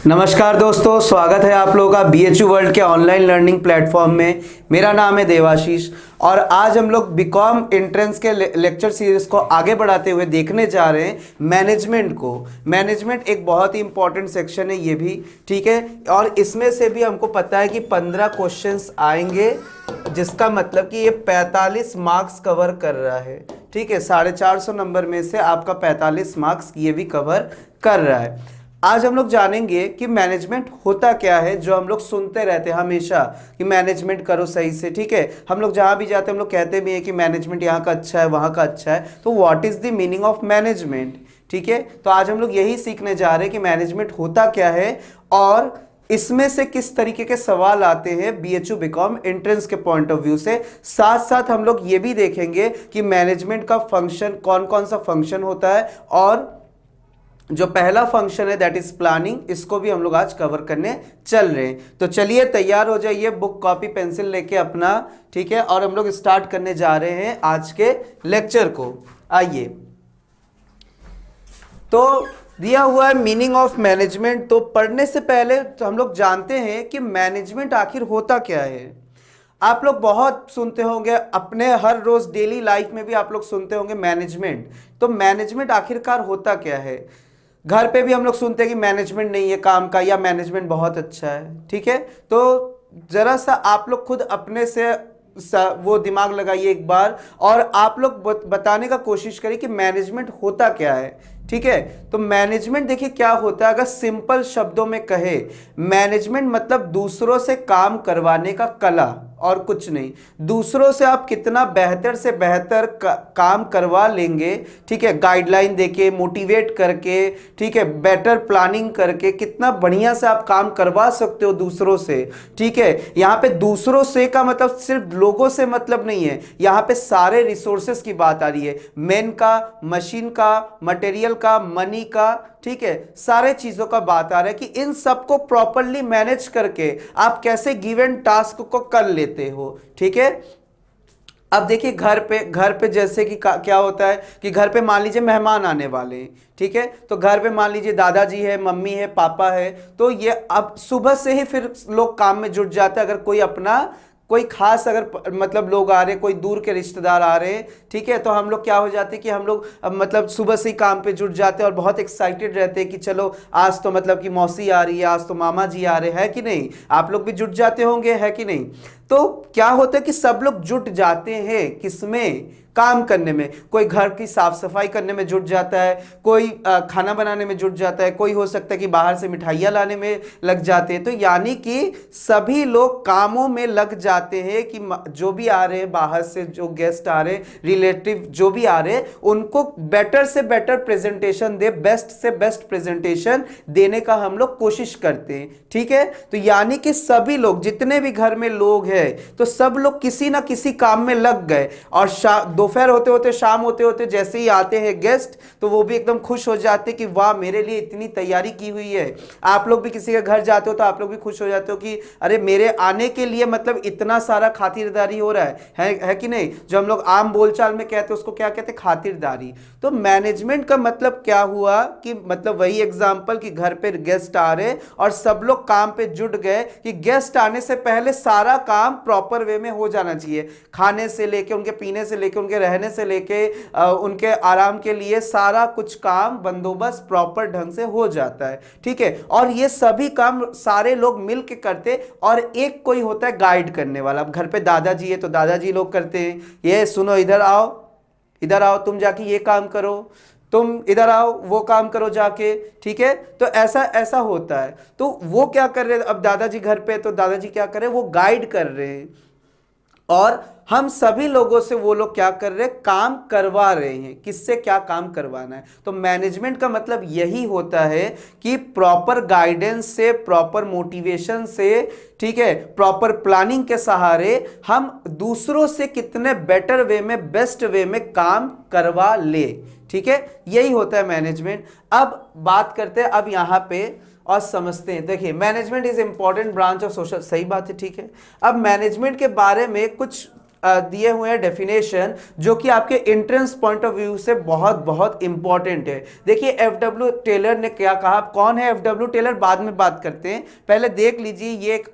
नमस्कार दोस्तों, स्वागत है आप लोगों का बीएचयू वर्ल्ड के ऑनलाइन लर्निंग प्लेटफॉर्म में। मेरा नाम है देवाशीष और आज हम लोग बीकॉम एंट्रेंस के लेक्चर सीरीज को आगे बढ़ाते हुए देखने जा रहे हैं मैनेजमेंट को। मैनेजमेंट एक बहुत ही इंपॉर्टेंट सेक्शन है ये भी, ठीक है। और इसमें से भी हमको पता है कि 15 क्वेश्चंस आएंगे, जिसका मतलब कि ये 45 मार्क्स कवर कर रहा है, ठीक है। 450 नंबर में से आपका 45 मार्क्स ये भी कवर कर रहा है। आज हम लोग जानेंगे कि मैनेजमेंट होता क्या है, जो हम लोग सुनते रहते हैं हमेशा कि मैनेजमेंट करो सही से, ठीक है। हम लोग जहाँ भी जाते हैं हम लोग कहते भी हैं कि मैनेजमेंट यहाँ का अच्छा है, वहाँ का अच्छा है। तो what is the meaning of management, ठीक है। तो आज हम लोग यही सीखने जा रहे हैं कि मैनेजमेंट होता क्या है और इसमें से किस तरीके के सवाल आते हैं बीएचयू बीकॉम एंट्रेंस के पॉइंट ऑफ व्यू से। साथ साथ हम लोग ये भी देखेंगे कि मैनेजमेंट का फंक्शन कौन कौन सा फंक्शन होता है, और जो पहला फंक्शन है दैट इज प्लानिंग, इसको भी हम लोग आज कवर करने चल रहे हैं। तो चलिए तैयार हो जाइए, बुक कॉपी पेंसिल लेके अपना, ठीक है। और हम लोग स्टार्ट करने जा रहे हैं आज के लेक्चर को। आइए, तो दिया हुआ है मीनिंग ऑफ मैनेजमेंट। तो पढ़ने से पहले तो हम लोग जानते हैं कि मैनेजमेंट आखिर होता क्या है। आप लोग बहुत सुनते होंगे अपने हर रोज डेली लाइफ में भी आप लोग सुनते होंगे मैनेजमेंट। तो मैनेजमेंट आखिरकार होता क्या है। घर पे भी हम लोग सुनते हैं कि मैनेजमेंट नहीं है काम का, या मैनेजमेंट बहुत अच्छा है, ठीक है। तो जरा सा आप लोग खुद अपने से वो दिमाग लगाइए एक बार, और आप लोग बताने का कोशिश करिए कि मैनेजमेंट होता क्या है, ठीक है। तो मैनेजमेंट देखिए क्या होता है, अगर सिंपल शब्दों में कहे, मैनेजमेंट मतलब दूसरों से काम करवाने का कला और कुछ नहीं। दूसरों से आप कितना बेहतर से बेहतर काम करवा लेंगे, ठीक है, गाइडलाइन देके, मोटिवेट करके, ठीक है, बेटर प्लानिंग करके कितना बढ़िया से आप काम करवा सकते हो दूसरों से, ठीक है। यहाँ पे दूसरों से का मतलब सिर्फ लोगों से मतलब नहीं है, यहाँ पे सारे रिसोर्सेस की बात आ रही है, मैन का, मशीन का, मटेरियल का, मनी का, ठीक है, सारे चीजों का बात आ रहा है कि इन सबको प्रॉपरली मैनेज करके आप कैसे गिवन टास्क को कर लेते हो, ठीक है। अब देखिए घर पे जैसे कि क्या होता है कि घर पे मान लीजिए मेहमान आने वाले हैं, ठीक है। तो घर पे मान लीजिए दादाजी है, मम्मी है, पापा है। तो ये अब सुबह से ही फिर लोग काम में जुट जाते हैं। अगर कोई अपना कोई खास अगर मतलब लोग आ रहे हैं, कोई दूर के रिश्तेदार आ रहे हैं, ठीक है, तो हम लोग क्या हो जाते हैं कि हम लोग मतलब सुबह से ही काम पे जुट जाते हैं और बहुत एक्साइटेड रहते हैं कि चलो आज तो मतलब कि मौसी आ रही है, आज तो मामा जी आ रहे हैं, कि नहीं। आप लोग भी जुट जाते होंगे, है कि नहीं। तो क्या होता है कि सब लोग जुट जाते हैं किसमें, काम करने में। कोई घर की साफ सफाई करने में जुट जाता है, कोई खाना बनाने में जुट जाता है, कोई हो सकता है कि बाहर से मिठाइयाँ लाने में लग जाते हैं। तो यानी कि सभी लोग कामों में लग जाते हैं कि जो भी आ रहे हैं बाहर से, जो गेस्ट आ रहे हैं, रिलेटिव जो भी आ रहे हैं, उनको बेटर से बेटर प्रेजेंटेशन दे, बेस्ट से बेस्ट प्रेजेंटेशन देने का हम लोग कोशिश करते हैं, ठीक है। तो यानी कि सभी लोग, जितने भी घर में लोग हैं, तो सब लोग किसी ना किसी काम में लग गए। और दोपहर होते होते, शाम होते होते जैसे ही आते हैं गेस्ट, तो वो भी एकदम खुश हो जाते कि वाह मेरे लिए इतनी तैयारी की हुई है। आप लोग भी किसी के घर जाते हो तो आप लोग भी खुश हो जाते हो कि अरे मेरे आने के लिए मतलब इतना सारा खातिरदारी हो रहा है कि नहीं। जो हम लोग आम बोलचाल में कहते हैं उसको क्या कहते हैं, खातिरदारी। तो मैनेजमेंट का मतलब क्या हुआ कि मतलब वही एग्जाम्पल कि घर पे गेस्ट आ रहे और सब लोग काम पे जुट गए कि गेस्ट आने से पहले सारा काम प्रॉपर वे में हो जाना चाहिए। खाने से लेके, उनके पीने से लेके, उनके रहने से लेके, उनके आराम के लिए सारा कुछ काम बंदोबस्त प्रॉपर ढंग से हो जाता है, ठीक है। और ये सभी काम सारे लोग मिलके करते, और एक कोई होता है गाइड करने वाला। अब घर पे दादाजी है तो दादाजी लोग करते हैं, ये सुनो इधर आओ, इधर आओ, तुम जाके ये काम करो, तुम इधर आओ वो काम करो जाके, ठीक है। तो ऐसा ऐसा होता है। तो वो क्या कर रहे हैं, अब दादाजी घर पे, तो दादाजी क्या कर रहे हैं, वो गाइड कर रहे हैं, और हम सभी लोगों से वो लोग क्या कर रहे हैं, काम करवा रहे हैं। किससे क्या काम करवाना है। तो मैनेजमेंट का मतलब यही होता है कि प्रॉपर गाइडेंस से, प्रॉपर मोटिवेशन से, ठीक है, प्रॉपर प्लानिंग के सहारे हम दूसरों से कितने बेटर वे में, बेस्ट वे में काम करवा ले, ठीक है। यही होता है मैनेजमेंट। अब बात करते हैं अब यहां पे और समझते हैं। देखिए, management is important branch of social, सही बात है, ठीक है। अब मैनेजमेंट के बारे में कुछ दिए हुए हैं डेफिनेशन जो कि आपके एंट्रेंस पॉइंट ऑफ व्यू से बहुत बहुत इंपॉर्टेंट है। देखिए एफडब्ल्यू टेलर ने क्या कहा, कौन है एफडब्ल्यू टेलर बाद में बात करते हैं, पहले देख लीजिए ये एक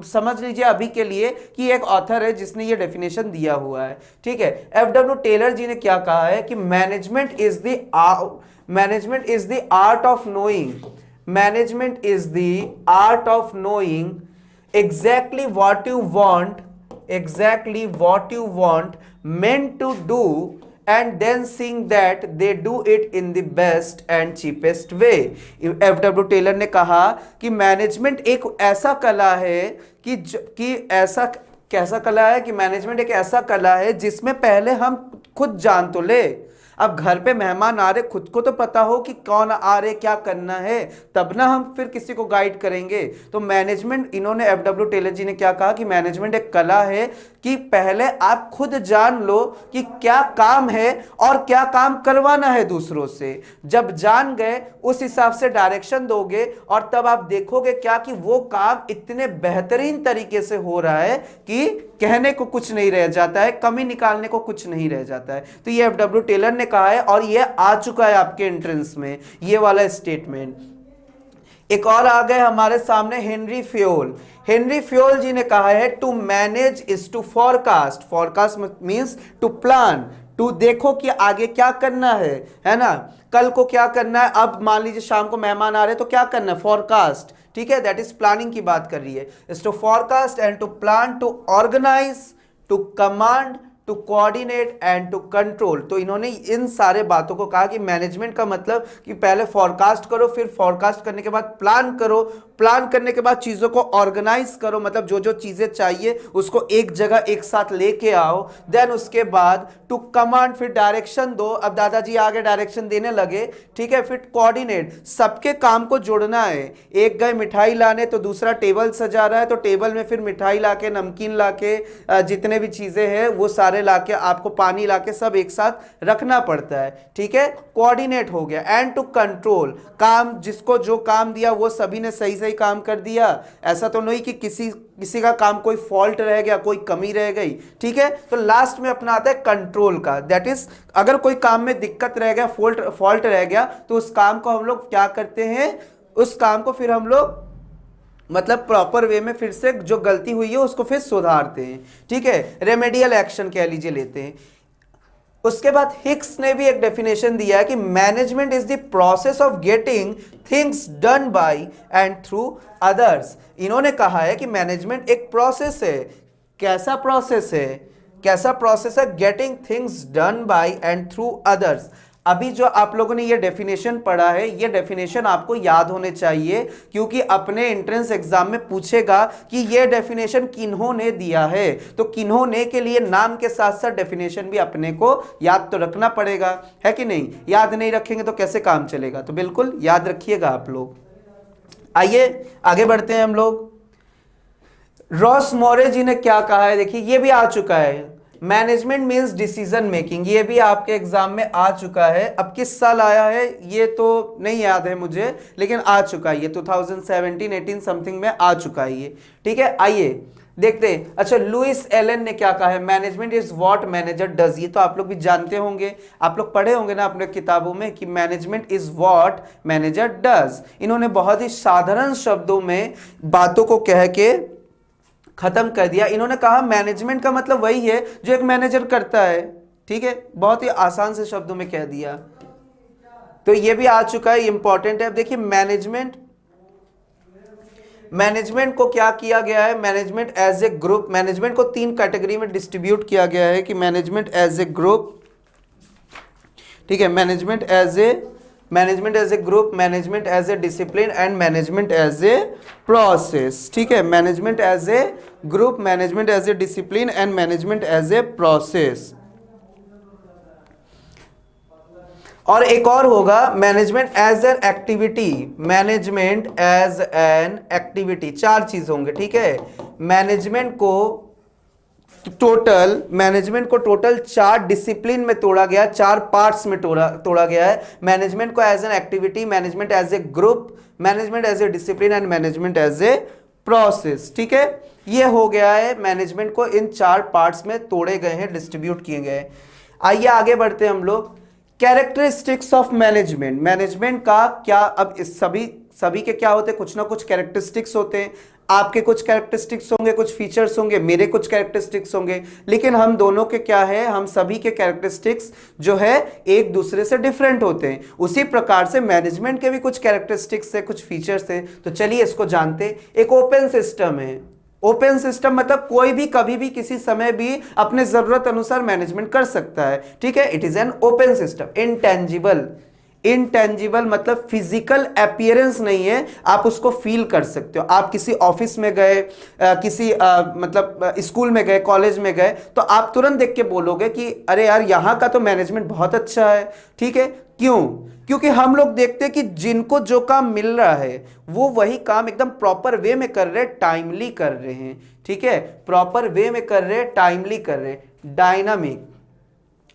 समझ लीजिए अभी के लिए कि एक ऑथर है जिसने ये डेफिनेशन दिया हुआ है। ठीक है, एफडब्ल्यू टेलर जी ने क्या कहा है कि management is the art of knowing, management is the art of knowing exactly what you want men to do and then seeing that they do it in the best and cheapest way। F W Taylor ने कहा कि management एक ऐसा कला है कि ऐसा कैसा कला है कि मैनेजमेंट एक ऐसा कला है जिसमें पहले हम खुद जान तो ले। अब घर पे मेहमान आ रहे, खुद को तो पता हो कि कौन आ रहे, क्या करना है, तब ना हम फिर किसी को गाइड करेंगे। तो मैनेजमेंट, इन्होंने एफडब्ल्यू टेलर जी ने क्या कहा कि मैनेजमेंट एक कला है कि पहले आप खुद जान लो कि क्या काम है और क्या काम करवाना है दूसरों से। जब जान गए उस हिसाब से डायरेक्शन दोगे और तब आप देखोगे क्या कि वो काम इतने बेहतरीन तरीके से हो रहा है कि कहने को कुछ नहीं रह जाता है, कमी निकालने को कुछ नहीं रह जाता है। तो ये एफडब्ल्यू टेलर ने कहा है और ये आ चुका है आपके एंट्रेंस में, ये वाला स्टेटमेंट। एक और आ गए हमारे सामने Henri Fayol. Henri Fayol ji ने कहा है to manage is to forecast, forecast means to plan, to देखो कि आगे क्या करना है ना, कल को क्या करना है। अब मान लीजिए शाम को मेहमान आ रहे हैं तो क्या करना है, फॉरकास्ट। ठीक है, दैट इज प्लानिंग की बात कर रही है। Is to forecast and to plan, to organize, to command, to coordinate and to control. तो इन्होंने इन सारे बातों को कहा कि मैनेजमेंट का मतलब कि पहले फॉरकास्ट करो, फिर फॉरकास्ट करने के बाद प्लान करो, प्लान करने के बाद चीज़ों को ऑर्गेनाइज करो, मतलब जो जो चीज़ें चाहिए उसको एक जगह एक साथ लेके आओ। देन उसके बाद टू कमांड, फिर डायरेक्शन दो। अब दादाजी आगे डायरेक्शन देने लगे। ठीक है, फिर कोऑर्डिनेट, सबके काम को जोड़ना है। एक गए मिठाई लाने तो दूसरा टेबल सजा रहा है तो टेबल में फिर मिठाई लाके, नमकीन लाके, जितने भी चीज़ें हैं वो सारे लाके, आपको पानी लाके सब एक साथ रखना पड़ता है। ठीक है, कोऑर्डिनेट हो गया। एंड टू कंट्रोल, काम जिसको जो काम दिया वो सभी ने सही सही काम कर दिया, ऐसा तो नहीं कि किसी का काम कोई फॉल्ट रह गया, कोई कमी रह गई। ठीक है, तो लास्ट में अपना आता है कंट्रोल का, दैट इज अगर कोई काम में दिक्कत रह गया, फॉल्ट रह गया तो उस काम को हम लोग क्या करते हैं, उस काम को फिर हम लोग मतलब प्रॉपर वे में फिर से जो गलती हुई है उसको फिर सुधारते हैं। ठीक है, रेमेडियल एक्शन कह लीजिए लेते हैं। उसके बाद हिक्स ने भी एक डेफिनेशन दिया है कि management is the process of getting things done by and through others. इन्होंने कहा है कि मैनेजमेंट एक प्रोसेस है। कैसा प्रोसेस है, कैसा प्रोसेस है, getting things done by and through others. अभी जो आप लोगों ने ये डेफिनेशन पढ़ा है, ये डेफिनेशन आपको याद होने चाहिए क्योंकि अपने एंट्रेंस एग्जाम में पूछेगा कि ये डेफिनेशन किन्होंने दिया है। तो किन्होंने के लिए नाम के साथ साथ डेफिनेशन भी अपने को याद तो रखना पड़ेगा, है कि नहीं। याद नहीं रखेंगे तो कैसे काम चलेगा, तो बिल्कुल याद रखिएगा आप लोग। आइए आगे बढ़ते हैं हम लोग। रॉस मोरे जी ने क्या कहा है, देखिए ये भी आ चुका है। मैनेजमेंट मीन्स डिसीजन मेकिंग, ये भी आपके एग्जाम में आ चुका है। अब किस साल आया है ये तो नहीं याद है मुझे, लेकिन आ चुका है ये 2017-18 समथिंग में आ चुका है ये। ठीक है, आइए देखते हैं। अच्छा, लुइस एलन ने क्या कहा है, management is what manager does. ये तो आप लोग भी जानते होंगे, आप लोग पढ़े होंगे ना अपने किताबों में कि management is what manager does. इन्होंने बहुत ही साधारण शब्दों में बातों को कह के खत्म कर दिया। इन्होंने कहा मैनेजमेंट का मतलब वही है जो एक मैनेजर करता है। ठीक है, बहुत ही आसान से शब्दों में कह दिया। तो ये भी आ चुका है, इंपॉर्टेंट है। अब देखिए मैनेजमेंट को क्या किया गया है, management as a group, management को 3 कैटेगरी में डिस्ट्रीब्यूट किया गया है कि मैनेजमेंट एज ए ग्रुप, ठीक है, management as a group, management as a discipline and management as a process. ठीक है, management as a group, management as a discipline and management as a process. और एक और होगा management as an activity, management as an activity. 4 चीज होंगे। ठीक है, मैनेजमेंट को टोटल 4 डिसिप्लिन में तोड़ा गया, 4 पार्ट्स में तोड़ा गया है। मैनेजमेंट को as an activity, management as a group, management as a discipline and management as a process. ठीक है, ये हो गया है मैनेजमेंट को इन 4 पार्ट्स में तोड़े गए हैं, डिस्ट्रीब्यूट किए गए हैं। आइए आगे बढ़ते हैं हम लोग। कैरेक्टरिस्टिक्स ऑफ मैनेजमेंट, मैनेजमेंट का क्या, अब इस सभी के क्या होते हैं, कुछ ना कुछ कैरेक्टरिस्टिक्स होते हैं। आपके कुछ कैरेक्टरिस्टिक्स होंगे, कुछ फीचर्स होंगे, मेरे कुछ कैरेक्टरिस्टिक्स होंगे, लेकिन हम दोनों के क्या है, हम सभी के कैरेक्टरिस्टिक्स जो है एक दूसरे से डिफरेंट होते हैं। उसी प्रकार से मैनेजमेंट के भी कुछ कैरेक्टरिस्टिक्स है, कुछ फीचर्स है। तो चलिए इसको जानते हैं। एक ओपन सिस्टम है। ओपन सिस्टम मतलब कोई भी कभी भी किसी समय भी अपने जरूरत अनुसार मैनेजमेंट कर सकता है। ठीक है, it is an open system. Intangible, intangible मतलब फिजिकल अपीयरेंस नहीं है, आप उसको फील कर सकते हो। आप किसी ऑफिस में गए, किसी मतलब स्कूल में गए, कॉलेज में गए, तो आप तुरंत देख के बोलोगे कि अरे यार यहाँ का तो मैनेजमेंट बहुत अच्छा है। ठीक है, क्यों? क्योंकि हम लोग देखते हैं कि जिनको जो काम मिल रहा है वो वही काम एकदम प्रॉपर वे में कर रहे हैं, टाइमली कर रहे हैं। ठीक है, प्रॉपर वे में कर रहे हैं, टाइमली कर रहे हैं। Dynamic,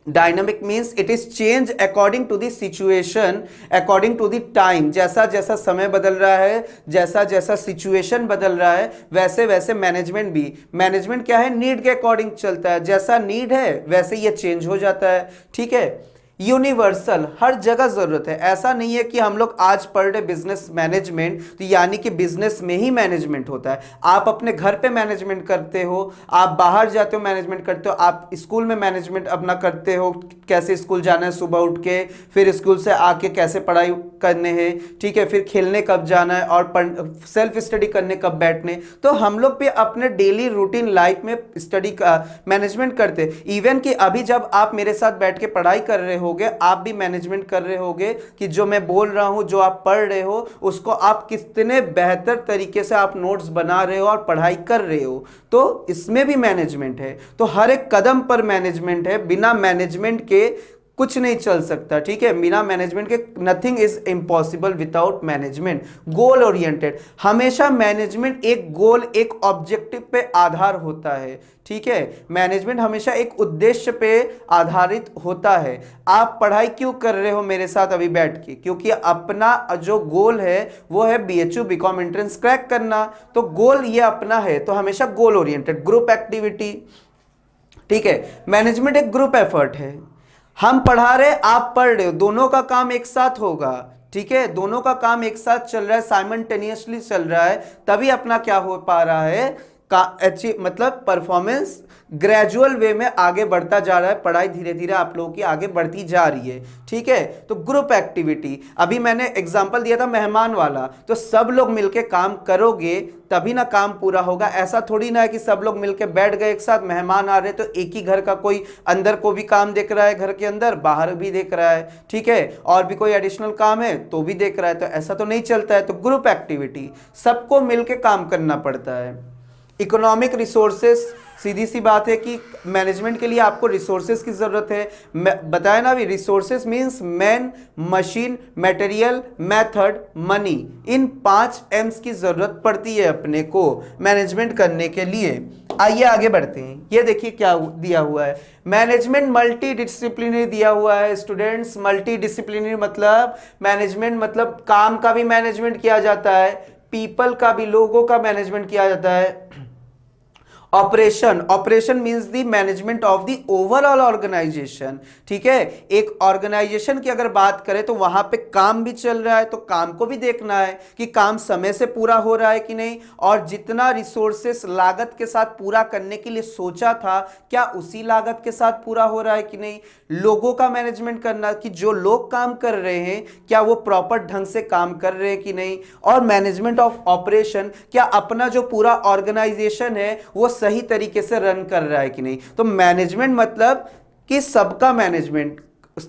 dynamic means it is change according to the situation, according to the time. जैसा जैसा समय बदल रहा है, जैसा जैसा सिचुएशन बदल रहा है, वैसे वैसे मैनेजमेंट भी, मैनेजमेंट क्या है, नीड के अकॉर्डिंग चलता है। जैसा नीड है वैसे ये चेंज हो जाता है। ठीक है, यूनिवर्सल, हर जगह जरूरत है। ऐसा नहीं है कि हम लोग आज पढ़ रहे बिजनेस मैनेजमेंट तो यानी कि बिजनेस में ही मैनेजमेंट होता है। आप अपने घर पे मैनेजमेंट करते हो, आप बाहर जाते हो मैनेजमेंट करते हो, आप स्कूल में मैनेजमेंट अपना करते हो, कैसे स्कूल जाना है सुबह उठ के, फिर स्कूल से आके कैसे पढ़ाई करने हैं। ठीक है, फिर खेलने कब जाना है और सेल्फ स्टडी करने कब बैठने। तो हम लोग भी अपने डेली रूटीन लाइफ में स्टडी का मैनेजमेंट करते हैं। इवन कि अभी जब आप मेरे साथ बैठ के पढ़ाई कर रहे होगे, आप भी मैनेजमेंट कर रहे होगे कि जो मैं बोल रहा हूं, जो आप पढ़ रहे हो, उसको आप कितने बेहतर तरीके से आप नोट्स बना रहे हो और पढ़ाई कर रहे हो। तो इसमें भी मैनेजमेंट है। तो हर एक कदम पर मैनेजमेंट है। बिना मैनेजमेंट के कुछ नहीं चल सकता। ठीक है, बिना मैनेजमेंट के nothing is impossible without management. Goal oriented, हमेशा मैनेजमेंट एक गोल, एक ऑब्जेक्टिव पे आधार होता है। ठीक है, मैनेजमेंट हमेशा एक उद्देश्य पे आधारित होता है। आप पढ़ाई क्यों कर रहे हो मेरे साथ अभी बैठ के? क्योंकि अपना जो गोल है वो है BHU बीकॉम एंट्रेंस क्रैक करना। तो गोल ये अपना है, तो हमेशा गोल ओरिएंटेड। ग्रुप एक्टिविटी, ठीक है, मैनेजमेंट एक ग्रुप एफर्ट है। हम पढ़ा रहे, आप पढ़ रहे हो, दोनों का काम एक साथ होगा। ठीक है, दोनों का काम एक साथ चल रहा है, साइमल्टेनियसली चल रहा है, तभी अपना क्या हो पा रहा है का मतलब परफॉर्मेंस ग्रेजुअल वे में आगे बढ़ता जा रहा है। पढ़ाई धीरे धीरे आप लोगों की आगे बढ़ती जा रही है। ठीक है, तो ग्रुप एक्टिविटी, अभी मैंने एग्जांपल दिया था मेहमान वाला, तो सब लोग मिलके काम करोगे तभी ना काम पूरा होगा। ऐसा थोड़ी ना है कि सब लोग मिलके बैठ गए एक साथ, मेहमान आ रहे तो एक ही घर का कोई अंदर को भी काम देख रहा है, घर के अंदर बाहर भी देख रहा है। ठीक है, और भी कोई एडिशनल काम है तो भी देख रहा है। तो ऐसा तो नहीं चलता है। तो ग्रुप एक्टिविटी, सबको मिलके काम करना पड़ता है। इकोनॉमिक रिसोर्सेस, सीधी सी बात है कि मैनेजमेंट के लिए आपको रिसोर्सेज की जरूरत है। बताया ना अभी, resources means man, machine, material, method, money. इन 5 M's की जरूरत पड़ती है अपने को मैनेजमेंट करने के लिए। आइए आगे बढ़ते हैं। ये देखिए क्या दिया हुआ है, मैनेजमेंट मल्टी डिसिप्लिनरी दिया हुआ है स्टूडेंट्स। मल्टी डिसिप्लिनरी मतलब मैनेजमेंट मतलब काम का भी मैनेजमेंट किया जाता है, पीपल का भी, लोगों का मैनेजमेंट किया जाता है। Operation, operation means the management of the overall organization. ठीक है, एक ऑर्गेनाइजेशन की अगर बात करें तो वहां पे काम भी चल रहा है, तो काम को भी देखना है कि काम समय से पूरा हो रहा है कि नहीं, और जितना रिसोर्सेस लागत के साथ पूरा करने के लिए सोचा था क्या उसी लागत के साथ पूरा हो रहा है कि नहीं। लोगों का मैनेजमेंट करना कि जो लोग काम कर रहे हैं क्या वो प्रॉपर ढंग से काम कर रहे हैं कि नहीं। और मैनेजमेंट ऑफ ऑपरेशन, क्या अपना जो पूरा ऑर्गेनाइजेशन है वो सही तरीके से रन कर रहा है कि नहीं। तो मैनेजमेंट मतलब कि सबका मैनेजमेंट।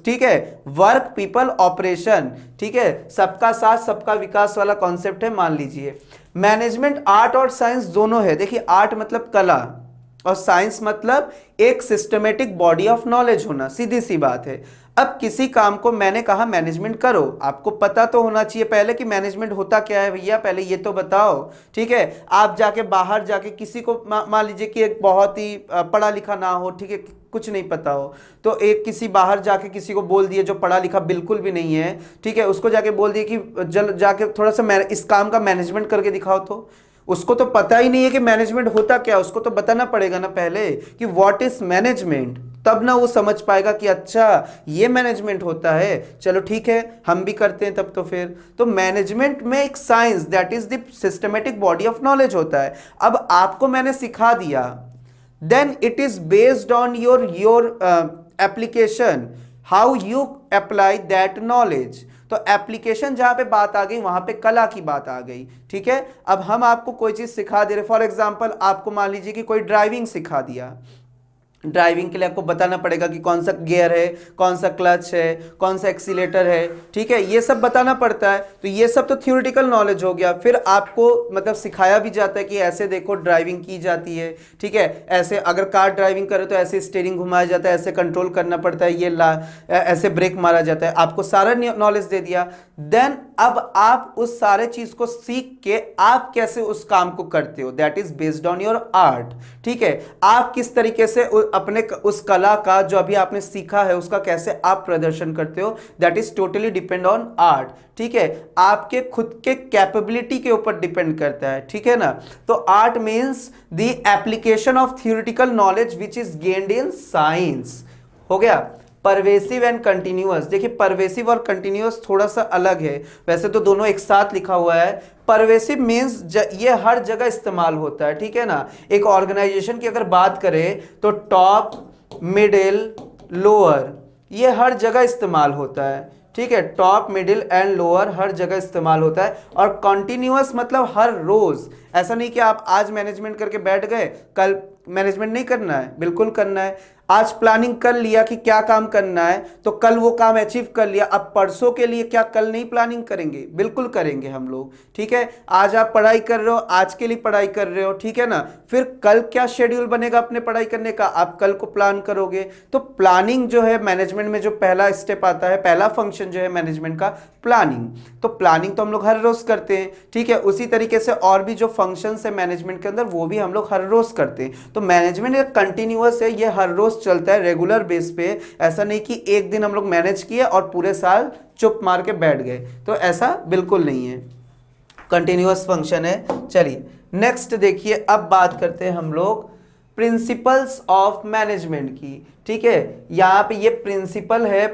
ठीक है, वर्क, पीपल, ऑपरेशन। ठीक है, सबका साथ सबका विकास वाला कॉन्सेप्ट है। मान लीजिए मैनेजमेंट आर्ट और साइंस दोनों है। देखिए, आर्ट मतलब कला और साइंस मतलब एक सिस्टमेटिक बॉडी ऑफ नॉलेज होना, सीधी सी बात है। अब किसी काम को मैंने कहा मैनेजमेंट करो, आपको पता तो होना चाहिए पहले कि मैनेजमेंट होता क्या है भैया, पहले ये तो बताओ। ठीक है, आप जाके बाहर जाके किसी को मान लीजिए कि एक बहुत ही पढ़ा लिखा ना हो, ठीक है, कुछ नहीं पता हो, तो एक किसी बाहर जाके किसी को बोल दिए जो पढ़ा लिखा बिल्कुल भी नहीं है, ठीक है, उसको जाके बोल दिए कि जल जाके थोड़ा सा इस काम का मैनेजमेंट करके दिखाओ, तो उसको तो पता ही नहीं है कि मैनेजमेंट होता क्या, उसको तो बताना पड़ेगा ना पहले कि व्हाट इज मैनेजमेंट, तब ना वो समझ पाएगा कि अच्छा ये मैनेजमेंट होता है, चलो ठीक है हम भी करते हैं तब। तो फिर तो मैनेजमेंट में एक science that is the systematic body of knowledge होता है। अब आपको मैंने सिखा दिया, then it is based on your application, how you apply that knowledge. तो एप्लीकेशन जहां पे बात आ गई वहां पे कला की बात आ गई, ठीक है। अब हम आपको कोई चीज सिखा दे रहे, फॉर एग्जांपल आपको मान लीजिए कि कोई ड्राइविंग सिखा दिया, ड्राइविंग के लिए आपको बताना पड़ेगा कि कौन सा गियर है, कौन सा क्लच है, कौन सा एक्सीलेटर है, ठीक है, ये सब बताना पड़ता है। तो ये सब तो थ्योरेटिकल नॉलेज हो गया। फिर आपको मतलब सिखाया भी जाता है कि ऐसे देखो ड्राइविंग की जाती है, ठीक है, ऐसे अगर कार ड्राइविंग करे तो ऐसे स्टीयरिंग घुमाया जाता है, ऐसे कंट्रोल करना पड़ता है, ऐसे ब्रेक मारा जाता है, आपको सारा नॉलेज दे दिया। देन अब आप उस सारे चीज को सीख के आप कैसे उस काम को करते हो, that is based on your art, ठीक है। आप किस तरीके से अपने उस कला का जो अभी आपने सीखा है उसका कैसे आप प्रदर्शन करते हो, that is totally depend on art, ठीक है। आपके खुद के कैपेबिलिटी के ऊपर डिपेंड करता है, ठीक है ना। तो art means the application of theoretical knowledge which is gained in science. हो गया। परवेसिव एंड कंटिन्यूअस, देखिए परवेसिव और कंटिन्यूअस थोड़ा सा अलग है, वैसे तो दोनों एक साथ लिखा हुआ है। परवेसिव मीन्स ये हर जगह इस्तेमाल होता है, ठीक है ना। एक ऑर्गेनाइजेशन की अगर बात करें तो टॉप, मिडिल, लोअर, ये हर जगह इस्तेमाल होता है, ठीक है। टॉप, मिडिल एंड लोअर हर जगह इस्तेमाल होता है। और कॉन्टिन्यूअस मतलब हर रोज, ऐसा नहीं कि आप आज मैनेजमेंट करके बैठ गए कल मैनेजमेंट नहीं करना है, बिल्कुल करना है। आज प्लानिंग कर लिया कि क्या काम करना है तो कल वो काम अचीव कर लिया, अब परसों के लिए क्या कल नहीं प्लानिंग करेंगे, बिल्कुल करेंगे हम लोग, ठीक है। आज आप पढ़ाई कर रहे हो, आज के लिए पढ़ाई कर रहे हो, ठीक है ना, फिर कल क्या शेड्यूल बनेगा अपने पढ़ाई करने का, आप कल को प्लान करोगे। तो प्लानिंग जो है मैनेजमेंट में जो पहला स्टेप आता है, पहला फंक्शन जो है मैनेजमेंट का, प्लानिंग। तो प्लानिंग तो हम लोग हर रोज करते हैं, ठीक है। उसी तरीके से और भी जो फंक्शंस है मैनेजमेंट के अंदर वो भी हम लोग हर रोज करते हैं। तो मैनेजमेंट एक कंटिन्यूअस है, ये हर रोज चलता है रेगुलर बेस पे। ऐसा नहीं कि एक दिन हम लोग मैनेज किए और पूरे साल चुप मार के बैठ गए, तो ऐसा बिल्कुल नहीं है, कंटिन्यूअस फंक्शन है। चलिए नेक्स्ट देखिए, अब बात करते हैं हम लोग प्रिंसिपल्स ऑफ मैनेजमेंट की, ठीक है। यहाँ पे ये प्रिंसिपल है,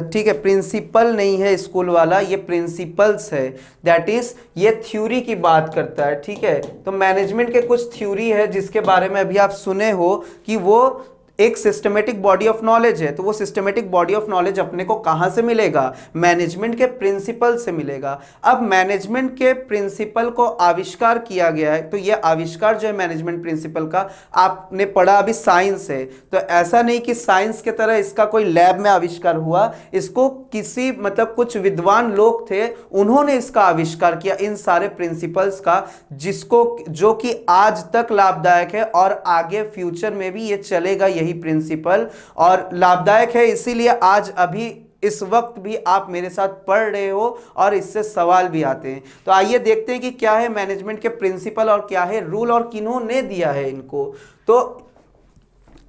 ठीक है, प्रिंसिपल नहीं है स्कूल वाला, ये प्रिंसिपल्स है, दैट इज ये थ्योरी की बात करता है, ठीक है। तो मैनेजमेंट के कुछ थ्योरी है जिसके बारे में अभी आप सुने हो कि वो एक सिस्टमेटिक बॉडी ऑफ नॉलेज है। तो वो सिस्टमेटिक बॉडी ऑफ नॉलेज अपने को कहां से मिलेगा, मैनेजमेंट के प्रिंसिपल से मिलेगा। अब मैनेजमेंट के प्रिंसिपल को आविष्कार किया गया है, तो ये आविष्कार जो है मैनेजमेंट प्रिंसिपल का, आपने पढ़ा अभी साइंस है, तो ऐसा नहीं कि साइंस के तरह इसका कोई लैब में आविष्कार हुआ, इसको किसी मतलब कुछ विद्वान लोग थे उन्होंने इसका आविष्कार किया, इन सारे प्रिंसिपल्स का, जिसको जो कि आज तक लाभदायक है और आगे फ्यूचर में भी ये चलेगा यही प्रिंसिपल, और लाभदायक है इसीलिए आज अभी इस वक्त भी आप मेरे साथ पढ़ रहे हो और इससे सवाल भी आते हैं। तो आइए देखते हैं कि क्या है मैनेजमेंट के प्रिंसिपल और क्या है रूल और किन्होंने दिया है इनको। तो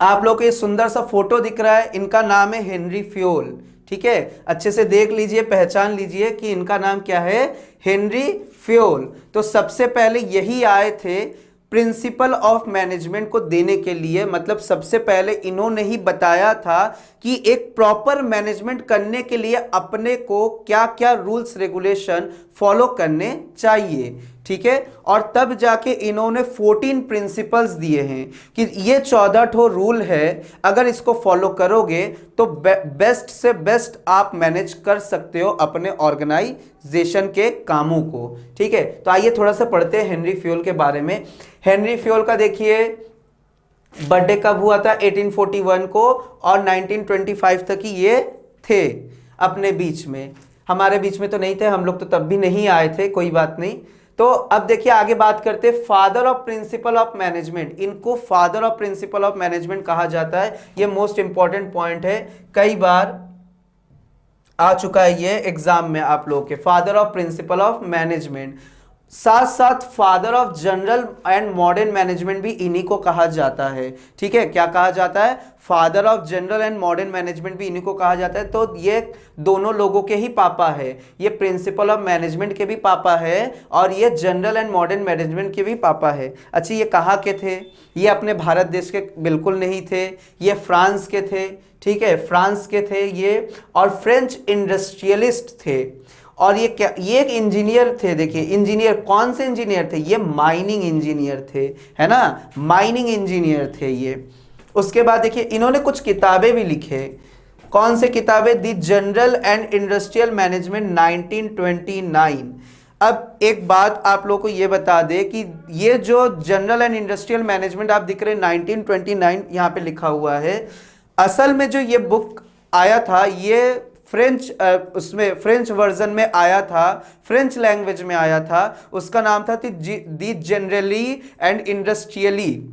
आप लोग को ये सुंदर सा फोटो दिख रहा है, इनका नाम है हेनरी फ्योल, ठीक है। अच्छे से देख लीजिए, पहचान लीजिए कि इनका नाम क्या है, हेनरी फ्योल। तो सबसे पहले यही आए थे प्रिंसिपल ऑफ मैनेजमेंट को देने के लिए, मतलब सबसे पहले इन्होंने ही बताया था कि एक प्रॉपर मैनेजमेंट करने के लिए अपने को क्या क्या रूल्स रेगुलेशन फॉलो करने चाहिए, ठीक है। और तब जाके इन्होंने 14 प्रिंसिपल्स दिए हैं कि ये 14 ठो रूल है, अगर इसको फॉलो करोगे तो बेस्ट से बेस्ट आप मैनेज कर सकते हो अपने ऑर्गेनाइजेशन के कामों को, ठीक है। तो आइए थोड़ा सा पढ़ते हैं हेनरी फ्योल के बारे में। हेनरी फ्योल का देखिए बर्थडे कब हुआ था, 1841 को, और 1925 तक ही ये थे अपने बीच में, हमारे बीच में तो नहीं थे, हम लोग तो तब भी नहीं आए थे, कोई बात नहीं। तो अब देखिए आगे बात करते हैं father of principle of management. इनको father of principle of management कहा जाता है, ये मोस्ट इंपॉर्टेंट पॉइंट है, कई बार आ चुका है ये एग्जाम में आप लोगों के, father of principle of management. साथ साथ father of general and modern management भी इन्हीं को कहा जाता है। ठीक है, क्या कहा जाता है? Father of general and modern management भी इन्हीं को कहा जाता है। तो ये दोनों लोगों के ही पापा है, ये प्रिंसिपल ऑफ मैनेजमेंट के भी पापा है और ये जनरल एंड मॉडर्न मैनेजमेंट के भी पापा है। अच्छा, ये कहाँ के थे? ये अपने भारत देश के बिल्कुल नहीं थे, ये फ्रांस के थे। ठीक है, फ्रांस के थे ये, और फ्रेंच इंडस्ट्रियलिस्ट थे। और ये क्या, ये एक इंजीनियर थे। देखिए इंजीनियर, कौन से इंजीनियर थे? ये माइनिंग इंजीनियर थे, है ना, माइनिंग इंजीनियर थे ये। उसके बाद देखिए इन्होंने कुछ किताबें भी लिखे। कौन से किताबें? दी जनरल एंड इंडस्ट्रियल मैनेजमेंट 1929। अब एक बात आप लोगों को ये बता दे कि ये जो जनरल एंड इंडस्ट्रियल मैनेजमेंट आप दिख रहे हैं 1929 यहाँ पे लिखा हुआ है, असल में जो ये बुक आया था ये फ्रेंच, उसमें फ्रेंच वर्जन में आया था, फ्रेंच लैंग्वेज में आया था। उसका नाम था दी जनरली एंड इंडस्ट्रियली,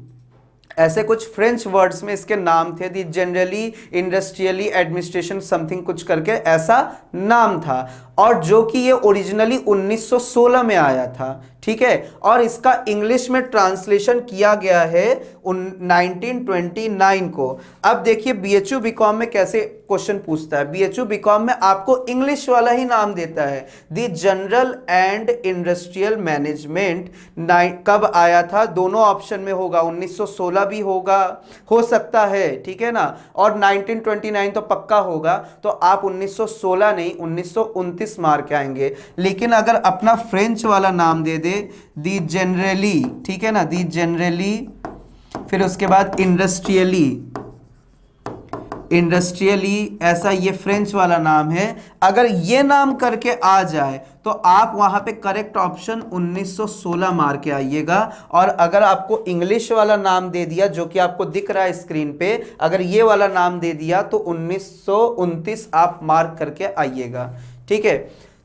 ऐसे कुछ फ्रेंच वर्ड्स में इसके नाम थे, दी जनरली इंडस्ट्रियली एडमिनिस्ट्रेशन समथिंग कुछ करके ऐसा नाम था। और जो कि ये ओरिजिनली 1916 में आया था। ठीक है, और इसका इंग्लिश में ट्रांसलेशन किया गया है 1929 को। अब देखिए बीएचयू बीकॉम में कैसे क्वेश्चन पूछता है। बीएचयू बीकॉम में आपको इंग्लिश वाला ही नाम देता है, दी जनरल एंड इंडस्ट्रियल मैनेजमेंट कब आया था? दोनों ऑप्शन में होगा, 1916 भी होगा, हो सकता है, ठीक है ना, और 1929 तो पक्का होगा। तो आप 1916 नहीं 1929 मार के आएंगे। लेकिन अगर अपना फ्रेंच वाला नाम दे दे, दी जनरली, ठीक है ना, दी जनरली, फिर उसके बाद इंडस्ट्रियली, इंडस्ट्रियली, ऐसा ये फ्रेंच वाला नाम है। अगर ये नाम करके आ जाए तो आप वहां पे करेक्ट ऑप्शन 1916 मार के आइएगा। और अगर आपको इंग्लिश वाला नाम दे दिया जो कि आपको दिख रहा है स्क्रीन पे, अगर ये वाला नाम दे दिया तो 1929 आप मार्क करके आइएगा। ठीक है,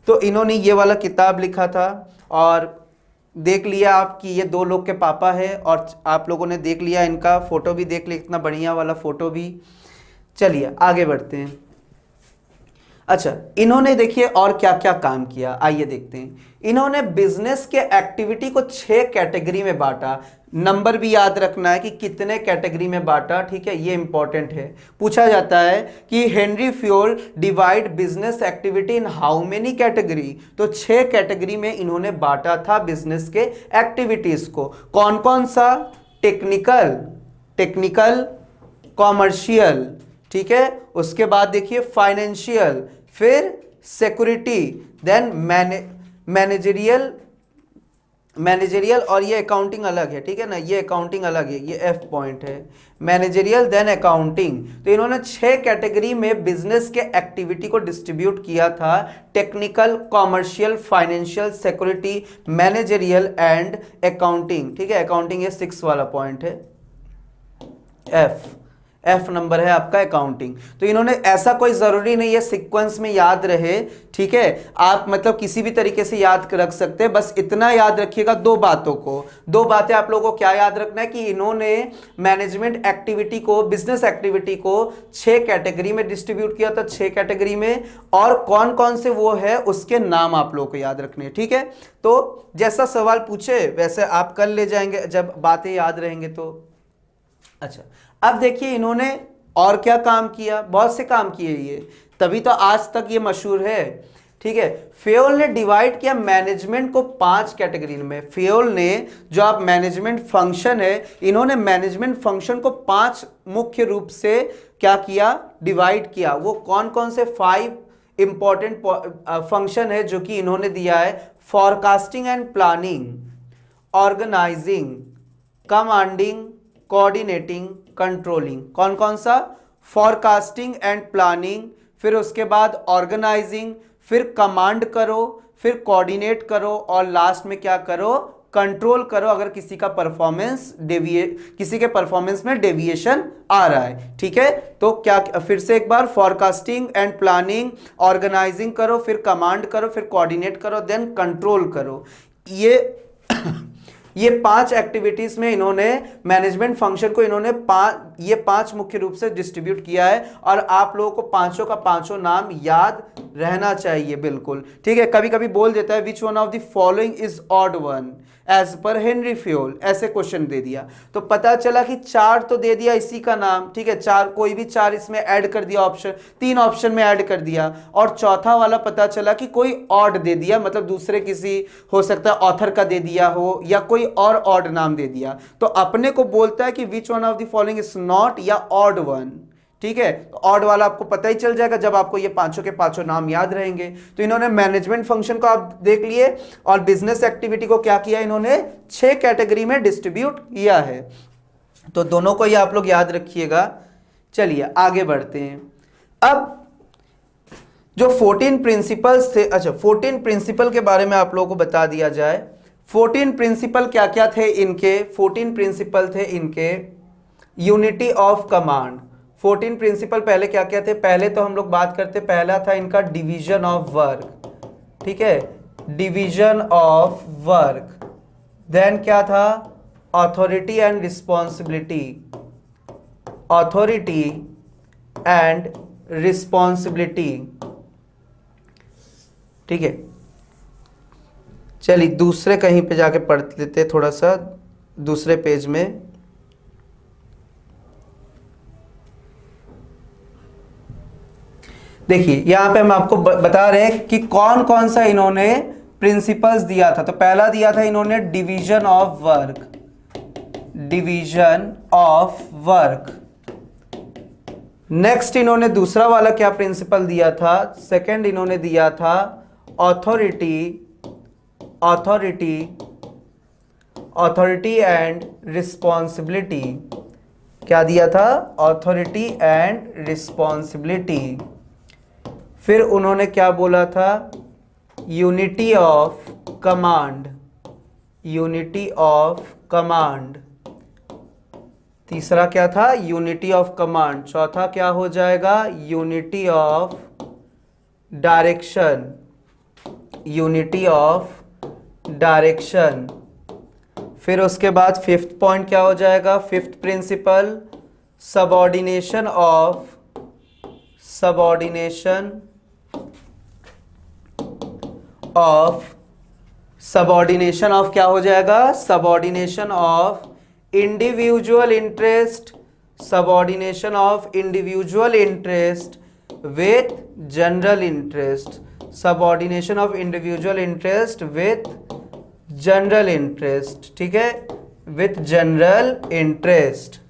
तो इन्होंने ये वाला किताब लिखा था और देख लिया आप कि ये दो लोग के पापा है, और आप लोगों ने देख लिया इनका फोटो भी देख लिया, इतना बढ़िया वाला फोटो भी। चलिए आगे बढ़ते हैं। अच्छा, इन्होंने देखिए और क्या क्या काम किया, आइए देखते हैं। इन्होंने बिजनेस के एक्टिविटी को 6 कैटेगरी में बांटा। नंबर भी याद रखना है कि कितने कैटेगरी में बांटा। ठीक है, ये इंपॉर्टेंट है, पूछा जाता है कि Henry Fayol divide business activity in how many category. तो 6 कैटेगरी में इन्होंने बांटा था बिजनेस के एक्टिविटीज को। कौन कौन सा? टेक्निकल, कॉमर्शियल, ठीक है, उसके बाद देखिए फाइनेंशियल, फिर सिक्योरिटी, देन मैनेजरियल, और ये अकाउंटिंग अलग है। ठीक है ना, ये अकाउंटिंग अलग है, ये एफ पॉइंट है, मैनेजरियल देन अकाउंटिंग। तो इन्होंने 6 कैटेगरी में बिजनेस के एक्टिविटी को डिस्ट्रीब्यूट किया था, technical, commercial, financial, security, managerial and accounting. ठीक है, अकाउंटिंग ये 6 वाला पॉइंट है, एफ नंबर है आपका अकाउंटिंग। तो इन्होंने, ऐसा कोई जरूरी नहीं है सीक्वेंस में याद रहे, ठीक है, आप मतलब किसी भी तरीके से याद रख सकते हैं। बस इतना याद रखिएगा 2 बातों को। 2 बातें आप लोगों को क्या याद रखना है कि इन्होंने मैनेजमेंट एक्टिविटी को, बिजनेस एक्टिविटी को 6 कैटेगरी में डिस्ट्रीब्यूट किया था, 6 कैटेगरी में, और कौन कौन से वो है उसके नाम आप लोगों को याद रखने हैं। ठीक है, तो जैसा सवाल पूछे वैसे आप कर ले जाएंगे जब बातें याद रहेंगे तो। अच्छा, अब देखिए इन्होंने और क्या काम किया, बहुत से काम किए ये, तभी तो आज तक ये मशहूर है। ठीक है, फेयोल ने डिवाइड किया मैनेजमेंट को 5 कैटेगरी में। फेयोल ने, जो आप मैनेजमेंट फंक्शन है, इन्होंने मैनेजमेंट फंक्शन को 5 मुख्य रूप से क्या किया, डिवाइड किया। वो कौन कौन से 5 इंपॉर्टेंट फंक्शन है जो कि इन्होंने दिया है? Forecasting and planning, organizing, commanding, coordinating, controlling. कौन कौन सा? फॉरकास्टिंग एंड प्लानिंग, फिर उसके बाद ऑर्गेनाइजिंग, फिर कमांड करो, फिर कोऑर्डिनेट करो, और लास्ट में क्या करो? कंट्रोल करो अगर किसी का किसी के परफॉर्मेंस में डेविएशन आ रहा है। ठीक है, तो क्या, फिर से एक बार, फॉरकास्टिंग एंड प्लानिंग, ऑर्गेनाइजिंग करो, फिर कमांड करो, फिर कोऑर्डिनेट करो, देन कंट्रोल करो। ये ये 5 एक्टिविटीज में इन्होंने मैनेजमेंट फंक्शन को इन्होंने ये 5 मुख्य रूप से डिस्ट्रीब्यूट किया है और आप लोगों को पांचों का पांचों नाम याद रहना चाहिए बिल्कुल, ठीक है। कभी कभी बोल देता है which one of the following is odd one as पर हेनरी फ्योल, ऐसे क्वेश्चन दे दिया तो पता चला कि 4 तो दे दिया इसी का नाम, ठीक है, 4 कोई भी 4 इसमें ऐड कर दिया, ऑप्शन 3 ऑप्शन में ऐड कर दिया, और चौथा वाला पता चला कि कोई ऑड दे दिया, मतलब दूसरे किसी हो सकता है ऑथर का दे दिया हो या कोई और ऑड नाम दे दिया, तो अपने को बोलता है कि विच one of the following is not या ऑड वन, ठीक है। तो ऑड वाला आपको पता ही चल जाएगा जब आपको ये पांचों के पांचों नाम याद रहेंगे। तो इन्होंने मैनेजमेंट फंक्शन को आप देख लिए और बिजनेस एक्टिविटी को क्या किया, इन्होंने 6 कैटेगरी में डिस्ट्रीब्यूट किया है। तो दोनों को ये आप लोग याद रखिएगा। चलिए आगे बढ़ते हैं। अब जो 14 प्रिंसिपल्स थे, अच्छा 14 प्रिंसिपल के बारे में आप लोगों को बता दिया जाए। 14 प्रिंसिपल क्या क्या थे इनके, 14 प्रिंसिपल थे इनके यूनिटी ऑफ कमांड। 14 प्रिंसिपल पहले क्या क्या थे, पहले तो हम लोग बात करते, पहला था इनका डिवीजन ऑफ वर्क, ठीक है, डिवीजन ऑफ वर्क। देन क्या था, authority and responsibility, authority and responsibility, ठीक है। चलिए दूसरे कहीं पे जाके पढ़ लेते थोड़ा सा, दूसरे पेज में। देखिए यहां पे हम आपको बता रहे हैं कि कौन कौन सा इन्होंने प्रिंसिपल्स दिया था। तो पहला दिया था इन्होंने division of work, division of work. Next इन्होंने दूसरा वाला क्या प्रिंसिपल दिया था, सेकंड इन्होंने दिया था authority, authority, authority and responsibility. क्या दिया था, ऑथोरिटी एंड रिस्पॉन्सिबिलिटी। फिर उन्होंने क्या बोला था, unity of command, unity of command. तीसरा क्या था, यूनिटी ऑफ कमांड। चौथा क्या हो जाएगा, unity of direction, unity of direction. फिर उसके बाद फिफ्थ पॉइंट क्या हो जाएगा, fifth principle subordination of, subordination of, subordination of क्या हो जाएगा, subordination of individual interest, subordination of individual interest with general interest, subordination of individual interest with general interest, ठीक है, विथ जनरल इंटरेस्ट।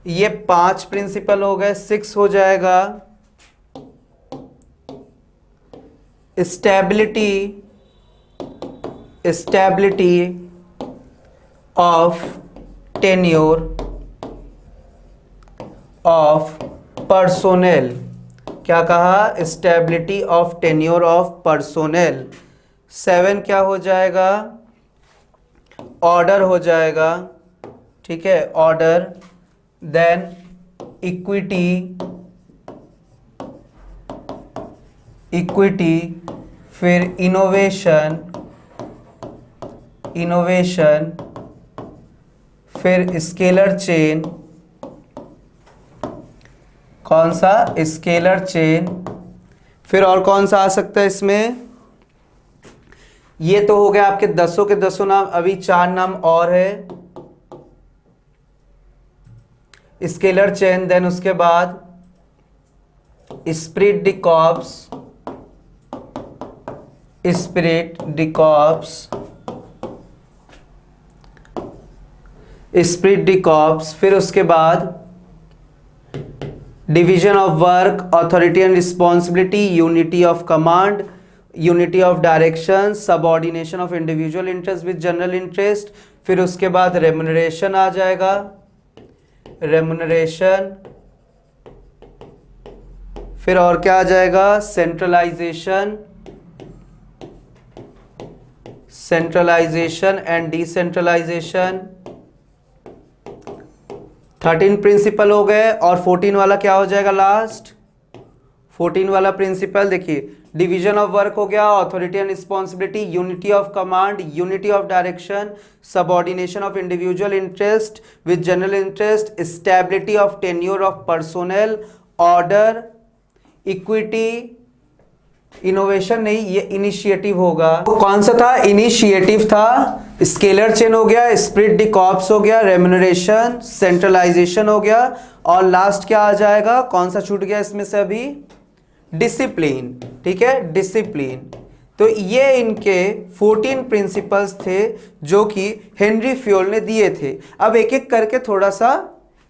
ये 5 principal हो गए, 6 हो जाएगा stability, stability of tenure of personnel. क्या कहा, stability of tenure of personnel. 7 क्या हो जाएगा, ऑर्डर हो जाएगा, ठीक है, ऑर्डर। Then equity, equity. फिर इनोवेशन, इनोवेशन। फिर स्केलर चेन, कौन सा, स्केलर चेन। फिर और कौन सा आ सकता है इसमें, ये तो हो गया आपके 10 के 10 नाम। अभी 4 नाम और है, स्केलर चेन। देन उसके बाद spirit the corps, spirit the corps, spirit the corps. फिर उसके बाद division of work, authority and responsibility, unity of command, unity of direction, subordination of individual interest with general interest. फिर उसके बाद remuneration आ जाएगा, remuneration. फिर और क्या आ जाएगा, centralization, centralization and decentralization. 13 principle हो गए और 14 वाला क्या हो जाएगा लास्ट, 14 वाला प्रिंसिपल देखिए, डिवीजन ऑफ वर्क हो गया, authority and responsibility, unity of command, unity of direction, subordination of individual interest with general interest, stability of tenure of personnel, order, equity, innovation नहीं, ये इनिशिएटिव होगा। कौन सा था? इनिशिएटिव था। स्केलर चेन हो गया, स्प्लिट द कॉर्प्स हो गया, रेम्यूनरेशन, सेंट्रलाइजेशन हो गया, और लास्ट क्या आ जाएगा? कौन सा छूट गया इसमें से अभी? डिसिप्लिन। ठीक है, डिसिप्लिन। तो ये इनके 14 प्रिंसिपल्स थे जो कि हेनरी फ्योल ने दिए थे। अब एक एक करके थोड़ा सा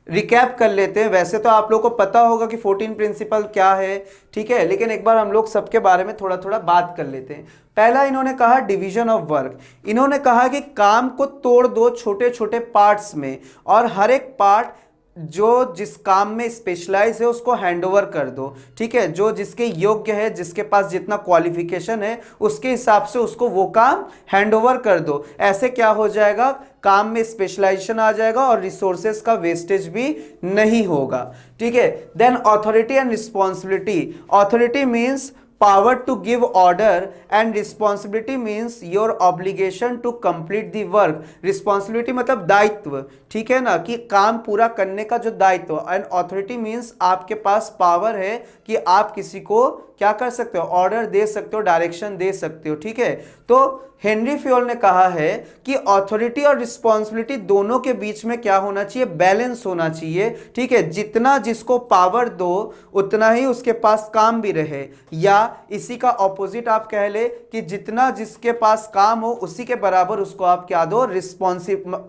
रिकैप कर लेते हैं। वैसे तो आप लोगों को पता होगा कि 14 प्रिंसिपल क्या है, ठीक है, लेकिन एक बार हम लोग सबके बारे में थोड़ा थोड़ा बात कर लेते हैं। पहला इन्होंने कहा डिवीजन ऑफ वर्क। इन्होंने कहा कि काम को तोड़ दो छोटे छोटे पार्ट्स में, और हर एक पार्ट जो जिस काम में स्पेशलाइज है उसको हैंडओवर कर दो। ठीक है, जो जिसके योग्य है, जिसके पास जितना क्वालिफिकेशन है उसके हिसाब से उसको वो काम हैंडओवर कर दो। ऐसे क्या हो जाएगा? काम में स्पेशलाइजेशन आ जाएगा और रिसोर्सेज का वेस्टेज भी नहीं होगा। ठीक है, then authority and responsibility. Authority means power to give order and responsibility means your obligation to complete the work। responsibility मतलब दायित्व, ठीक है ना, कि काम पूरा करने का जो दायित्व। एंड अथॉरिटी मीन्स आपके पास पावर है कि आप किसी को क्या कर सकते हो? ऑर्डर दे सकते हो, डायरेक्शन दे सकते हो। ठीक है, तो हेनरी फ्योल ने कहा है कि अथॉरिटी और रिस्पॉन्सिबिलिटी दोनों के बीच में क्या होना चाहिए? बैलेंस होना चाहिए। ठीक है, जितना जिसको पावर दो उतना ही उसके पास काम भी रहे, या इसी का ऑपोजिट आप कह ले कि जितना जिसके पास काम हो उसी के बराबर उसको आप क्या दो?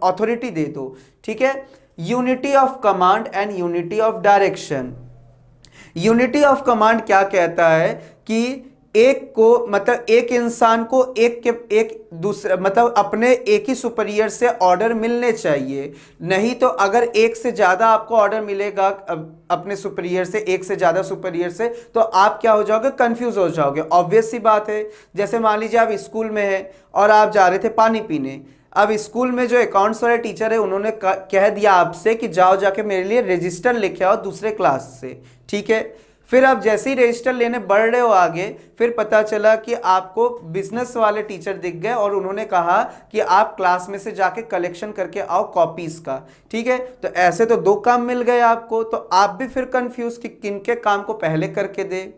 अथॉरिटी दे दो। ठीक है, unity of command and unity of direction. Unity of command क्या कहता है कि एक को मतलब एक इंसान को एक दूसरे मतलब अपने एक ही सुपीरियर से ऑर्डर मिलने चाहिए। नहीं तो अगर एक से ज्यादा आपको ऑर्डर मिलेगा अपने सुपीरियर से, एक से ज्यादा सुपीरियर से, तो आप क्या हो जाओगे? कंफ्यूज हो जाओगे। ऑब्वियस सी बात है। जैसे मान लीजिए आप स्कूल में है और आप जा रहे थे पानी पीने। अब स्कूल में जो अकाउंट्स वाले टीचर है उन्होंने कह दिया आपसे कि जाओ जाके मेरे लिए रजिस्टर लेके आओ दूसरे क्लास से। ठीक है, फिर आप जैसे ही रजिस्टर लेने बढ़ रहे हो आगे, फिर पता चला कि आपको बिजनेस वाले टीचर दिख गए और उन्होंने कहा कि आप क्लास में से जाके कलेक्शन करके आओ कॉपीज का। ठीक है, तो ऐसे तो दो काम मिल गए आपको, तो आप भी फिर कंफ्यूज कि किनके काम को पहले करके दे।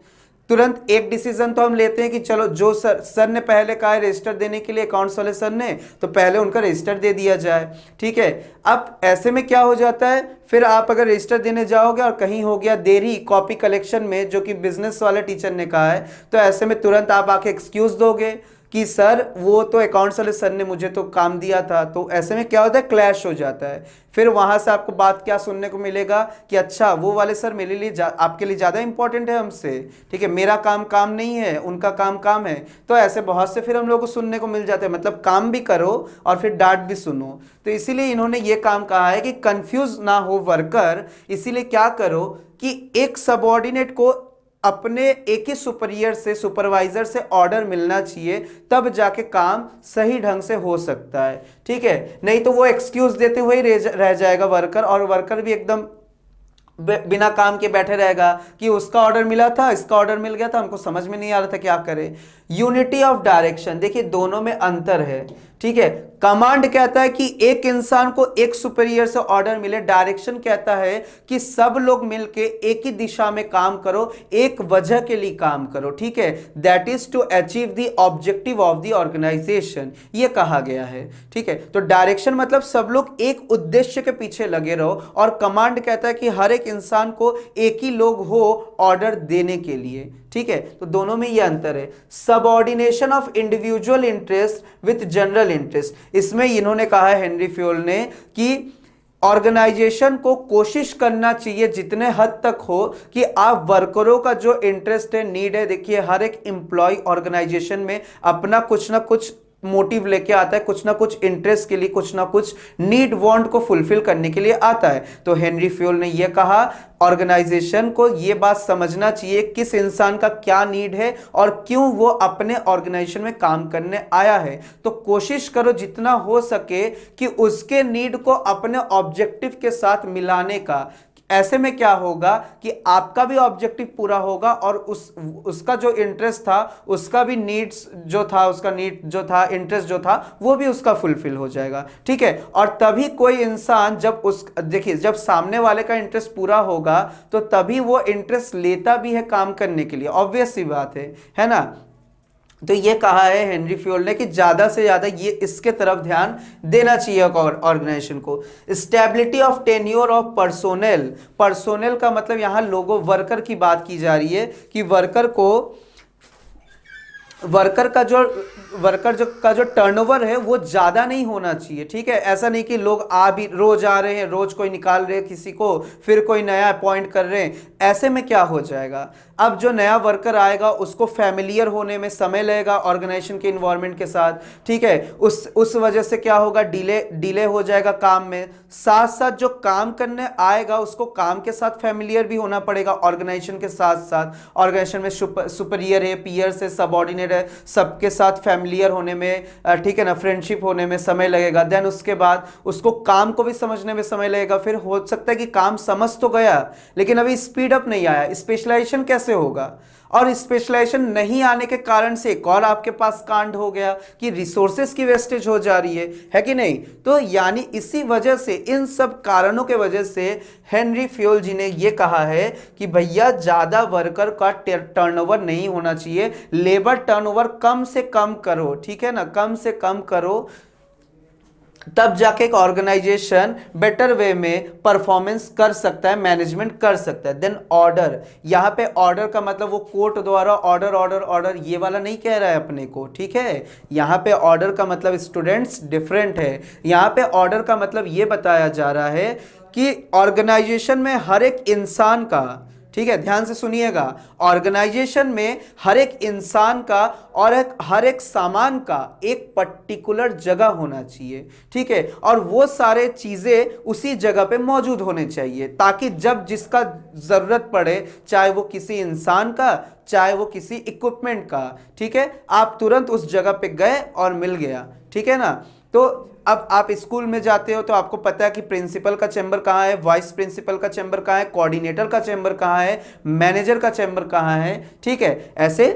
तुरंत एक डिसीजन तो हम लेते हैं कि चलो जो सर ने पहले कहा है रजिस्टर देने के लिए, अकाउंट्स वाले सर ने, तो पहले उनका रजिस्टर दे दिया जाए। ठीक है, अब ऐसे में क्या हो जाता है? फिर आप अगर रजिस्टर देने जाओगे और कहीं हो गया देरी कॉपी कलेक्शन में, जो कि बिजनेस वाले टीचर ने कहा है, तो ऐसे में तुरंत आप आके एक्सक्यूज दोगे कि सर वो तो अकाउंट्स वाले सर ने मुझे तो काम दिया था। तो ऐसे में क्या होता है? क्लैश हो जाता है। फिर वहां से आपको बात क्या सुनने को मिलेगा कि अच्छा वो वाले सर मेरे लिए आपके लिए ज्यादा इंपॉर्टेंट है हमसे। ठीक है, मेरा काम काम नहीं है, उनका काम काम है। तो ऐसे बहुत से फिर हम लोग को सुनने को मिल जाते हैं। मतलब काम भी करो और फिर डांट भी सुनो। तो इसीलिए इन्होंने ये काम कहा है कि कंफ्यूज ना हो वर्कर, इसीलिए क्या करो कि एक सबऑर्डिनेट को अपने एक ही सुपीरियर से, सुपरवाइजर से ऑर्डर मिलना चाहिए, तब जाके काम सही ढंग से हो सकता है। ठीक है, नहीं तो वो एक्सक्यूज देते हुए ही रह जाएगा वर्कर, और वर्कर भी एकदम बिना काम के बैठे रहेगा कि उसका ऑर्डर मिला था, इसका ऑर्डर मिल गया था, हमको समझ में नहीं आ रहा था क्या करें। यूनिटी ऑफ डायरेक्शन, देखिए दोनों में अंतर है। ठीक है, कमांड कहता है कि एक इंसान को एक सुपीरियर से ऑर्डर मिले, डायरेक्शन कहता है कि सब लोग मिलके एक ही दिशा में काम करो, एक वजह के लिए काम करो। ठीक है, that is to achieve the objective of the organization, ये कहा गया है। ठीक है, तो डायरेक्शन मतलब सब लोग एक उद्देश्य के पीछे लगे रहो, और कमांड कहता है कि हर एक इंसान को एक ही लोग हो ऑर्डर देने के लिए। ठीक है, तो दोनों में ये अंतर है। Subordination of individual interest with general interest, इसमें इन्होंने कहा है हेनरी फ्योल ने कि ऑर्गेनाइजेशन को कोशिश करना चाहिए जितने हद तक हो कि आप वर्करों का जो इंटरेस्ट है, नीड है, देखिए हर एक एम्प्लॉय ऑर्गेनाइजेशन में अपना कुछ ना कुछ मोटिव लेके आता है, कुछ ना कुछ इंटरेस्ट के लिए, कुछ ना कुछ नीड वांट को फुलफिल करने के लिए आता है। तो हेनरी फ्योल ने यह कहा ऑर्गेनाइजेशन को यह बात समझना चाहिए किस इंसान का क्या नीड है और क्यों वो अपने ऑर्गेनाइजेशन में काम करने आया है। तो कोशिश करो जितना हो सके कि उसके नीड को अपने ऑब्जेक्टिव के साथ मिलाने का। ऐसे में क्या होगा कि आपका भी ऑब्जेक्टिव पूरा होगा और उसका जो इंटरेस्ट था, उसका भी नीड्स जो था, उसका नीड जो था, इंटरेस्ट जो था, वो भी उसका फुलफिल हो जाएगा। ठीक है, और तभी कोई इंसान जब देखिए जब सामने वाले का इंटरेस्ट पूरा होगा तो तभी वो इंटरेस्ट लेता भी है काम करने के लिए, ऑब्वियस सी बात है ना। तो ये कहा है हेनरी फ्योल ने कि ज्यादा से ज्यादा ये इसके तरफ ध्यान देना चाहिए ऑर्गेनाइजेशन को। Stability of tenure of personnel, personnel का मतलब यहां लोगों वर्कर की बात की जा रही है कि वर्कर का जो टर्नओवर है वो ज्यादा नहीं होना चाहिए। ठीक है, ऐसा नहीं कि लोग रोज आ रहे हैं, रोज कोई निकाल रहे हैं किसी को, फिर कोई नया अपॉइंट कर रहे हैं। ऐसे में क्या हो जाएगा, अब जो नया वर्कर आएगा उसको फैमिलियर होने में समय लगेगा ऑर्गेनाइजेशन के इन्वायरमेंट के साथ। ठीक है, उस वजह से क्या होगा, डिले हो जाएगा काम में। साथ साथ जो काम करने आएगा उसको काम के साथ फैमिलियर भी होना पड़ेगा ऑर्गेनाइजेशन के साथ साथ। ऑर्गेनाइजेशन में सुपीरियर है, पीयर्स है, सबऑर्डिनेट है, सबके साथ फैमिलियर होने में, ठीक है ना, फ्रेंडशिप होने में समय लगेगा। देन उसके बाद उसको काम को भी समझने में समय लगेगा। फिर हो सकता है कि काम समझ तो गया लेकिन अभी स्पीड अप नहीं आया, स्पेशलाइजेशन कैसे होगा, और स्पेशलाइजेशन नहीं आने के कारण से एक और आपके पास कांड हो गया कि रिसोर्सेज की वेस्टेज हो जा रही है कि नहीं। तो यानी इसी वजह से, इन सब कारणों के वजह से हेनरी फ्योल जी ने यह कहा है कि भैया ज्यादा वर्कर का टर्नओवर नहीं होना चाहिए, लेबर टर्नओवर कम से कम करो। ठीक है ना, कम से कम करो, तब जाके एक ऑर्गेनाइजेशन बेटर वे में परफॉर्मेंस कर सकता है, मैनेजमेंट कर सकता है। देन ऑर्डर, यहां पे ऑर्डर का मतलब वो कोर्ट द्वारा ऑर्डर ऑर्डर ऑर्डर ये वाला नहीं कह रहा है अपने को। ठीक है, यहां पे ऑर्डर का मतलब स्टूडेंट्स डिफरेंट है। यहां पे ऑर्डर का मतलब ये बताया जा रहा है कि ऑर्गेनाइजेशन में हर एक इंसान का, ठीक है ध्यान से सुनिएगा, ऑर्गेनाइजेशन में हर एक इंसान का और हर एक सामान का एक पर्टिकुलर जगह होना चाहिए। ठीक है, और वो सारे चीजें उसी जगह पे मौजूद होने चाहिए ताकि जब जिसका जरूरत पड़े, चाहे वो किसी इंसान का, चाहे वो किसी इक्विपमेंट का, ठीक है, आप तुरंत उस जगह पे गए और मिल गया। ठीक है ना। तो अब आप स्कूल में जाते हो तो आपको पता है कि प्रिंसिपल का चैम्बर कहाँ है, वाइस प्रिंसिपल का चैम्बर कहाँ है, कोऑर्डिनेटर का चैम्बर कहाँ है, मैनेजर का चैम्बर कहाँ है। ठीक है, ऐसे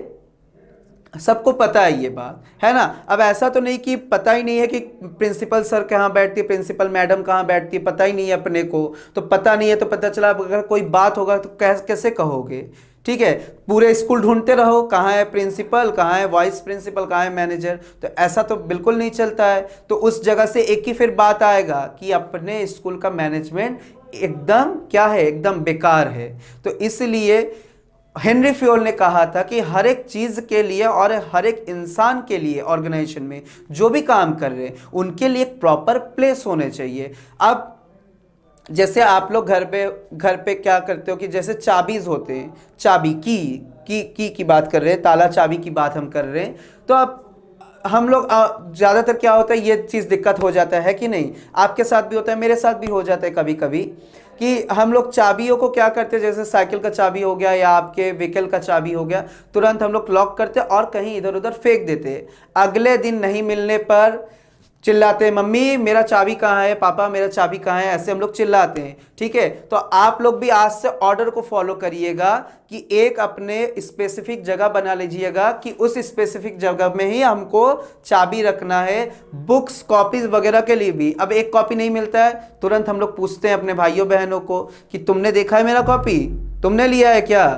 सबको पता है ये बात, है ना। अब ऐसा तो नहीं कि पता ही नहीं है कि प्रिंसिपल सर कहाँ बैठती है, प्रिंसिपल मैडम कहाँ बैठती है, पता ही नहीं है अपने को। तो पता नहीं है तो पता चला अगर कोई बात होगा तो कैसे कहोगे। ठीक है, पूरे स्कूल ढूंढते रहो कहाँ है प्रिंसिपल, कहाँ है वाइस प्रिंसिपल, कहाँ है मैनेजर, तो ऐसा तो बिल्कुल नहीं चलता है। तो उस जगह से एक ही फिर बात आएगा कि अपने स्कूल का मैनेजमेंट एकदम क्या है, एकदम बेकार है। तो इसलिए हेनरी फ्योल ने कहा था कि हर एक चीज के लिए और हर एक इंसान के लिए ऑर्गेनाइजेशन में जो भी काम कर रहे हैं उनके लिए एक प्रॉपर प्लेस होने चाहिए। अब जैसे आप लोग घर पे क्या करते हो कि जैसे चाबीज होते हैं, चाबी की बात कर रहे हैं, ताला चाबी की बात हम कर रहे हैं। तो अब हम लोग ज़्यादातर क्या होता है, ये चीज़ दिक्कत हो जाता है कि नहीं, आपके साथ भी होता है, मेरे साथ भी हो जाता है कभी कभी, कि हम लोग चाबियों को क्या करते हैं, जैसे साइकिल का चाबी हो गया या आपके व्हीकल का चाबी हो गया, तुरंत हम लोग लॉक करते और कहीं इधर उधर फेंक देते हैं। अगले दिन नहीं मिलने पर चिल्लाते, मम्मी मेरा चाबी कहाँ है, पापा मेरा चाबी कहाँ है, ऐसे हम लोग चिल्लाते हैं। ठीक है, तो आप लोग भी आज से ऑर्डर को फॉलो करिएगा कि एक अपने स्पेसिफिक जगह बना लीजिएगा कि उस स्पेसिफिक जगह में ही हमको चाबी रखना है। बुक्स कॉपीज वगैरह के लिए भी अब एक कॉपी नहीं मिलता है, तुरंत हम लोग पूछते हैं अपने भाइयों बहनों को कि तुमने देखा है मेरा कॉपी, तुमने लिया है क्या,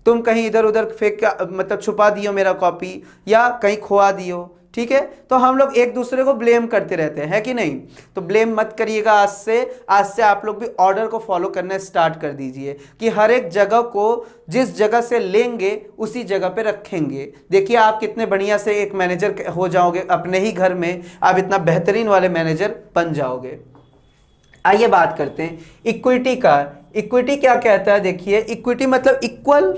तुम कहीं इधर उधर फेंक मतलब छुपा दियो मेरा कॉपी या कहीं खोआ दियो। ठीक है, तो हम लोग एक दूसरे को ब्लेम करते रहते हैं, है कि नहीं। तो ब्लेम मत करिएगा, आज से आप लोग भी ऑर्डर को फॉलो करना स्टार्ट कर दीजिए कि हर एक जगह को जिस जगह से लेंगे उसी जगह पे रखेंगे। देखिए आप कितने बढ़िया से एक मैनेजर हो जाओगे अपने ही घर में, आप इतना बेहतरीन वाले मैनेजर बन जाओगे। आइए बात करते हैं इक्विटी का। इक्विटी क्या कहता है, देखिए इक्विटी मतलब इक्वल,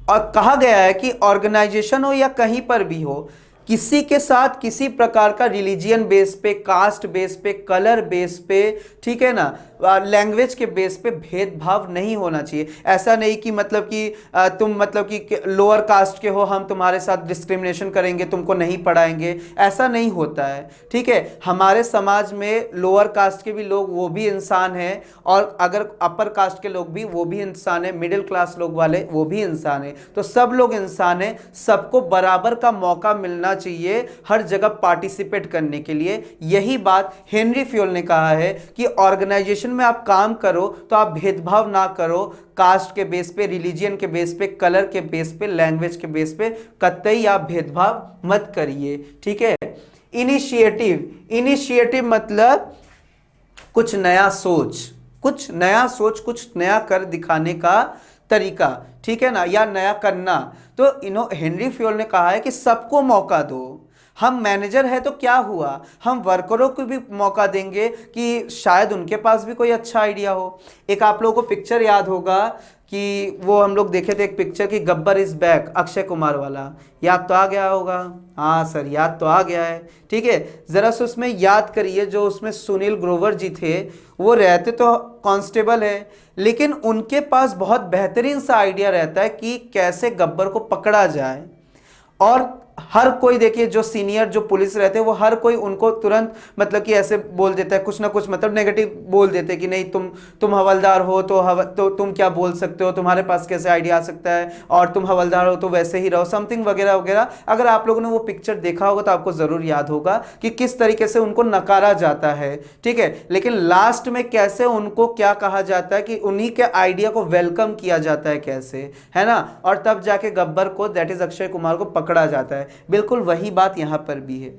और कहा गया है कि ऑर्गेनाइजेशन हो या कहीं पर भी हो, किसी के साथ किसी प्रकार का रिलीजियन बेस पे, कास्ट बेस पे, कलर बेस पे, ठीक है ना, लैंग्वेज के बेस पे भेदभाव नहीं होना चाहिए। ऐसा नहीं कि मतलब कि तुम मतलब कि लोअर कास्ट के हो, हम तुम्हारे साथ डिस्क्रिमिनेशन करेंगे, तुमको नहीं पढ़ाएंगे, ऐसा नहीं होता है। ठीक है, हमारे समाज में लोअर कास्ट के भी लोग वो भी इंसान हैं, और अगर अपर कास्ट के लोग भी वो भी इंसान है, मिडिल क्लास लोग वाले वो भी इंसान है। तो सब लोग इंसान हैं, सबको बराबर का मौका मिलना चाहिए हर जगह पार्टिसिपेट करने के लिए। यही बात हेनरी फ्योल ने कहा है कि ऑर्गेनाइजेशन में आप काम करो तो आप भेदभाव ना करो, कास्ट के बेस पे, रिलीजियन के बेस पे, कलर के बेस पे, लैंग्वेज के बेस पे कतई आप भेदभाव मत करिए। ठीक है। इनिशिएटिव, इनिशिएटिव मतलब कुछ नया सोच, कुछ नया सोच, कुछ नया कर दिखाने का तरीका, ठीक है ना, या नया करना। तो हेनरी फ्योल ने कहा है कि सबको मौका दो। हम मैनेजर है तो क्या हुआ, हम वर्करों को भी मौका देंगे कि शायद उनके पास भी कोई अच्छा आइडिया हो। एक आप लोगों को पिक्चर याद होगा कि वो हम लोग देखे थे एक पिक्चर की गब्बर इज बैक, अक्षय कुमार वाला, याद तो आ गया होगा? हाँ सर, याद तो आ गया है। ठीक है, जरा से उसमें याद करिए, जो उसमें सुनील ग्रोवर जी थे, वो रहते तो कांस्टेबल है, लेकिन उनके पास बहुत बेहतरीन सा आइडिया रहता है कि कैसे गब्बर को पकड़ा जाए। और हर कोई देखिए, जो सीनियर जो पुलिस रहते हैं वो हर कोई उनको तुरंत मतलब कि ऐसे बोल देता है, कुछ ना कुछ मतलब नेगेटिव बोल देते हैं कि नहीं तुम हवलदार हो तो तुम क्या बोल सकते हो, तुम्हारे पास कैसे आइडिया आ सकता है, और तुम हवलदार हो तो वैसे ही रहो, समथिंग वगैरह वगैरह। अगर आप लोगों ने वो पिक्चर देखा होगा तो आपको जरूर याद होगा कि किस तरीके से उनको नकारा जाता है। ठीक है, लेकिन लास्ट में कैसे उनको क्या कहा जाता है कि उन्हीं के आइडिया को वेलकम किया जाता है, कैसे, है ना, और तब जाके गब्बर को, दैट इज अक्षय कुमार को पकड़ा जाता है। बिल्कुल वही बात यहां पर भी है।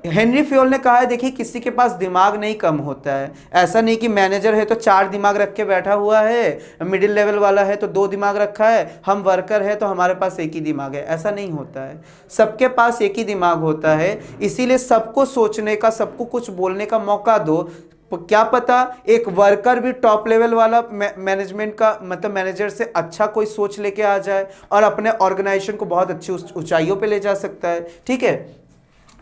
हेनरी फ्योल ने कहा है, देखिए किसी के पास दिमाग नहीं कम होता है। ऐसा नहीं कि मैनेजर है तो 4 दिमाग रख के बैठा हुआ है, मिडिल लेवल वाला है तो 2 दिमाग रखा है, हम वर्कर है तो हमारे पास एक ही दिमाग है। ऐसा नहीं होता है, सबके पास एक ही दिमाग होता है। इसीलिए सबको सोचने का, सबको कुछ बोलने का मौका दो। क्या पता एक वर्कर भी टॉप लेवल वाला मैनेजमेंट का मतलब मैनेजर से अच्छा कोई सोच लेके आ जाए और अपने ऑर्गेनाइजेशन को बहुत अच्छी ऊंचाइयों पे ले जा सकता है। ठीक है,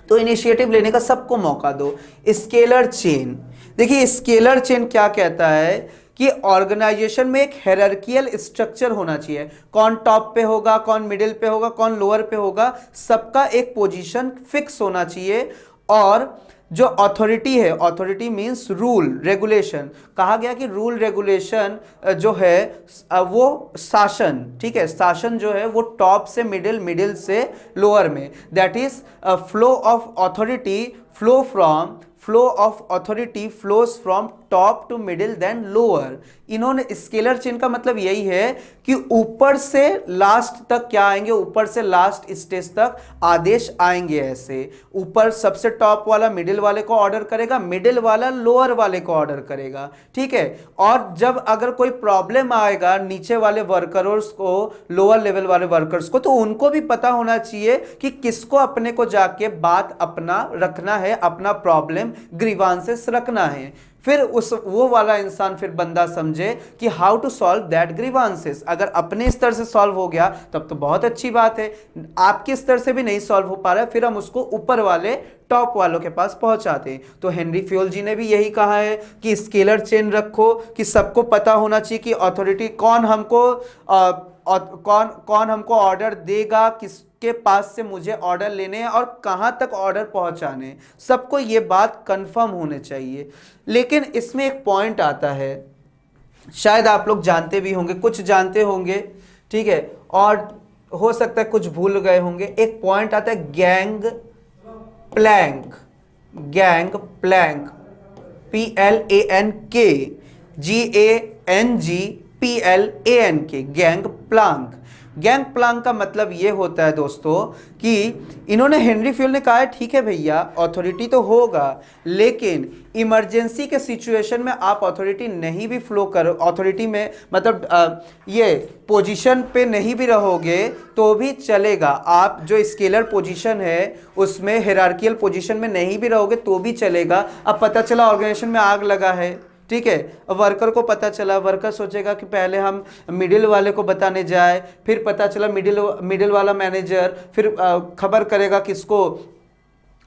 तो इनिशिएटिव लेने का सबको मौका दो। स्केलर चेन, देखिए स्केलर चेन क्या कहता है कि ऑर्गेनाइजेशन में एक हायरार्कियल स्ट्रक्चर होना चाहिए। कौन टॉप पे होगा, कौन मिडिल पे होगा, कौन लोअर पे होगा, सबका एक पोजीशन फिक्स होना चाहिए। और जो अथॉरिटी है, अथॉरिटी मींस रूल रेगुलेशन, कहा गया कि रूल रेगुलेशन जो है वो शासन, ठीक है, शासन जो है वो टॉप से मिडिल, मिडिल से लोअर में, that is flow of authority flow of authority flows from top to middle then lower. इन्होंने स्केलर चेन का मतलब यही है कि ऊपर से लास्ट तक क्या आएंगे, ऊपर से लास्ट स्टेज तक आदेश आएंगे। ऐसे ऊपर सबसे टॉप वाला मिडिल वाले को ऑर्डर करेगा, मिडिल वाला लोअर वाले को ऑर्डर करेगा। ठीक है, और जब अगर कोई प्रॉब्लम आएगा नीचे वाले वर्कर्स को, लोअर लेवल वाले वर्कर्स को, तो उनको भी पता होना चाहिए कि किसको अपने को जाके बात अपना रखना है, अपना प्रॉब्लम ग्रीवांसेस रखना है। फिर वो वाला इंसान, फिर बंदा समझे कि how to solve that grievances. अगर अपने स्तर से सॉल्व हो गया तब तो बहुत अच्छी बात है, आपके स्तर से भी नहीं सॉल्व हो पा रहा है, फिर हम उसको ऊपर वाले टॉप वालों के पास पहुंचाते हैं। तो हेनरी फ्योल जी ने भी यही कहा है कि स्केलर चेन रखो, कि सबको पता होना चाहिए कि अथॉरिटी कौन हमको ऑर्डर देगा, किसके पास से मुझे ऑर्डर लेने हैं और कहां तक ऑर्डर पहुंचाने हैं, सबको ये बात कंफर्म होने चाहिए। लेकिन इसमें एक पॉइंट आता है, शायद आप लोग जानते भी होंगे, कुछ जानते होंगे, ठीक है, और हो सकता है कुछ भूल गए होंगे। एक पॉइंट आता है gangplank, gangplank, PLANK, GANGPLANK, gangplank. Gangplank का मतलब ये होता है दोस्तों कि इन्होंने, हेनरी फ्योल ने कहा है ठीक है भैया अथॉरिटी तो होगा, लेकिन इमरजेंसी के सिचुएशन में आप अथॉरिटी नहीं भी फ्लो करो, अथॉरिटी में मतलब ये पोजीशन पे नहीं भी रहोगे तो भी चलेगा। आप जो स्केलर पोजीशन है उसमें, हायरार्कियल पोजीशन में नहीं भी रहोगे तो भी चलेगा। अब पता चला ऑर्गेनाइजेशन में आग लगा है, ठीक है, वर्कर को पता चला, वर्कर सोचेगा कि पहले हम मिडिल वाले को बताने जाए, फिर पता चला मिडिल वाला मैनेजर फिर खबर करेगा किसको,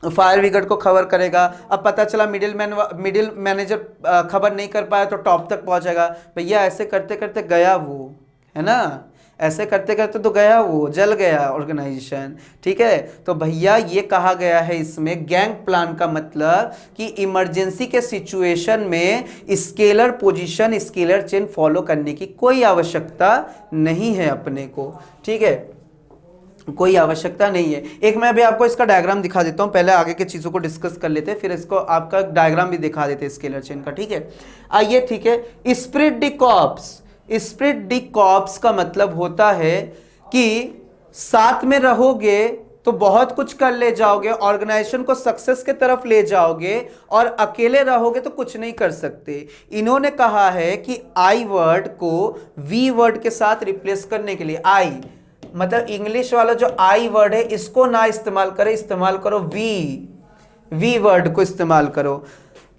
फायर ब्रिगेड को खबर करेगा। अब पता चला मिडिल मैनेजर खबर नहीं कर पाया तो टॉप तक पहुंचेगा। भैया ऐसे करते करते गया वो, है ना, ऐसे करते करते तो गया वो, जल गया ऑर्गेनाइजेशन। ठीक है, तो भैया ये कहा गया है इसमें गैंग प्लान का मतलब कि इमरजेंसी के सिचुएशन में scalar position, scalar chain follow करने की कोई आवश्यकता नहीं है अपने को। ठीक है, कोई आवश्यकता नहीं है। एक मैं अभी आपको इसका डायग्राम दिखा देता हूं, पहले आगे की चीजों को डिस्कस कर लेते हैं, फिर इसको आपका डायग्राम भी दिखा देते हैं स्केलर चेन का। ठीक है, आइए। ठीक है, spirit the corps. Spirit the corps का मतलब होता है कि साथ में रहोगे तो बहुत कुछ कर ले जाओगे, ऑर्गेनाइजेशन को सक्सेस के तरफ ले जाओगे, और अकेले रहोगे तो कुछ नहीं कर सकते। इन्होंने कहा है कि आई वर्ड को वी वर्ड के साथ रिप्लेस करने के लिए, आई मतलब इंग्लिश वाला जो आई वर्ड है इसको ना इस्तेमाल करे, इस्तेमाल करो वी वर्ड को इस्तेमाल करो।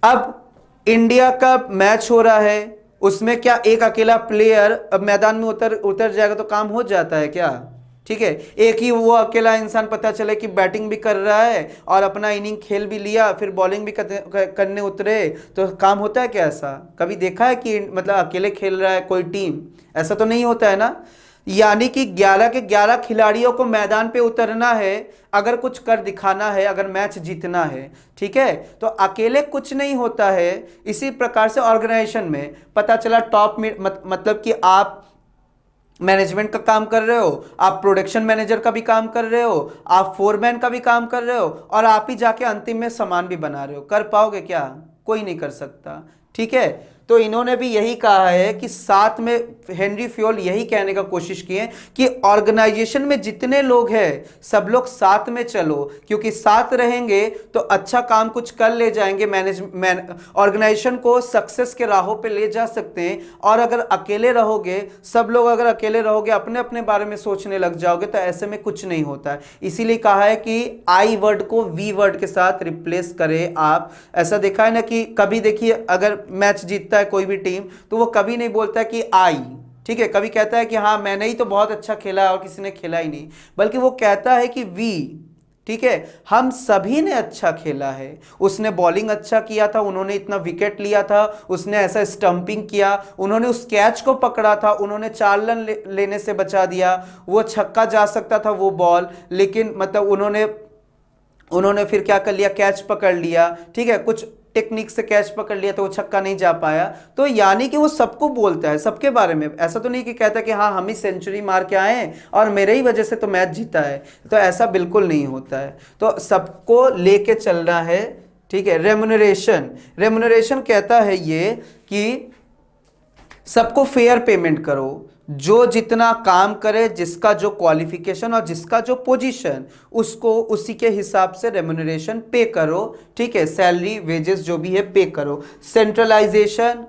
अब इंडिया का मैच हो रहा है, उसमें क्या एक अकेला प्लेयर अब मैदान में उतर जाएगा तो काम हो जाता है क्या? ठीक है, एक ही वो अकेला इंसान पता चले कि बैटिंग भी कर रहा है और अपना इनिंग खेल भी लिया, फिर बॉलिंग भी करने उतरे तो काम होता है क्या? ऐसा कभी देखा है कि मतलब अकेले खेल रहा है कोई टीम? ऐसा तो नहीं होता है ना। यानी कि 11 के 11 खिलाड़ियों को मैदान पे उतरना है अगर कुछ कर दिखाना है, अगर मैच जीतना है। ठीक है, तो अकेले कुछ नहीं होता है। इसी प्रकार से ऑर्गेनाइजेशन में पता चला टॉप मतलब कि आप मैनेजमेंट का काम कर रहे हो, आप प्रोडक्शन मैनेजर का भी काम कर रहे हो, आप फोरमैन का भी काम कर रहे हो, और आप ही जाके अंतिम में सामान भी बना रहे हो। कर पाओगे क्या? कोई नहीं कर सकता। ठीक है, तो इन्होंने भी यही कहा है कि साथ में हेनरी फ्योल यही कहने का कोशिश किए कि ऑर्गेनाइजेशन में जितने लोग हैं सब लोग साथ में चलो, क्योंकि साथ रहेंगे तो अच्छा काम कुछ कर ले जाएंगे, ऑर्गेनाइजेशन को सक्सेस के राहों पे ले जा सकते हैं। और अगर अकेले रहोगे, सब लोग अगर अकेले रहोगे, अपने अपने बारे में सोचने लग जाओगे, तो ऐसे में कुछ नहीं होता है। इसीलिए कहा है कि आई वर्ड को वी वर्ड के साथ रिप्लेस करें आप। ऐसा देखा है ना कि कभी देखिए अगर मैच जीतता है कोई भी टीम तो वो कभी नहीं बोलता है कि आई, ठीक है, कभी कहता है कि हाँ मैंने ही तो बहुत अच्छा खेला है और किसी ने खेला ही नहीं, बल्कि वो कहता है कि वी। ठीक है, हम सभी ने अच्छा खेला है। उसने बॉलिंग अच्छा किया था, उन्होंने इतना विकेट लिया था, उसने ऐसा स्टंपिंग किया, उन्होंने उस कैच को पकड़ा था, उन्होंने 4 रन लेने से बचा दिया, वो छक्का जा सकता था वो बॉल, लेकिन मतलब उन्होंने फिर क्या कर लिया, कैच पकड़ लिया। ठीक है, कुछ टेक्निक से कैच पकड़ लिया तो वो छक्का नहीं जा पाया। तो यानी कि वो सबको बोलता है, सबके बारे में। ऐसा तो नहीं कि कहता कि हाँ हम ही सेंचुरी मार के आए हैं और मेरे ही वजह से तो मैच जीता है, तो ऐसा बिल्कुल नहीं होता है। तो सबको लेके चलना है। ठीक है, रेम्युनरेशन कहता है ये कि सबको फेयर पेमेंट करो, जो जितना काम करे, जिसका जो क्वालिफिकेशन और जिसका जो पोजीशन, उसको उसी के हिसाब से रेम्युनरेशन पे करो। ठीक है, सैलरी वेजेस जो भी है पे करो। सेंट्रलाइजेशन,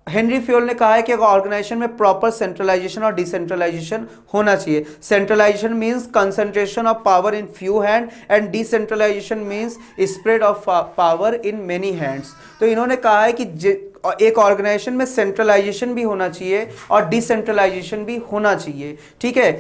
हेनरी फ्योल ने कहा है कि ऑर्गेनाइजेशन में प्रॉपर सेंट्रलाइजेशन और डिसेंट्रलाइजेशन होना चाहिए। Centralization means concentration of power in few hand and decentralization means spread of power in many hands. तो इन्होंने कहा है कि एक ऑर्गेनाइजेशन में सेंट्रलाइजेशन भी होना चाहिए और डिसेंट्रलाइजेशन भी होना चाहिए। ठीक है,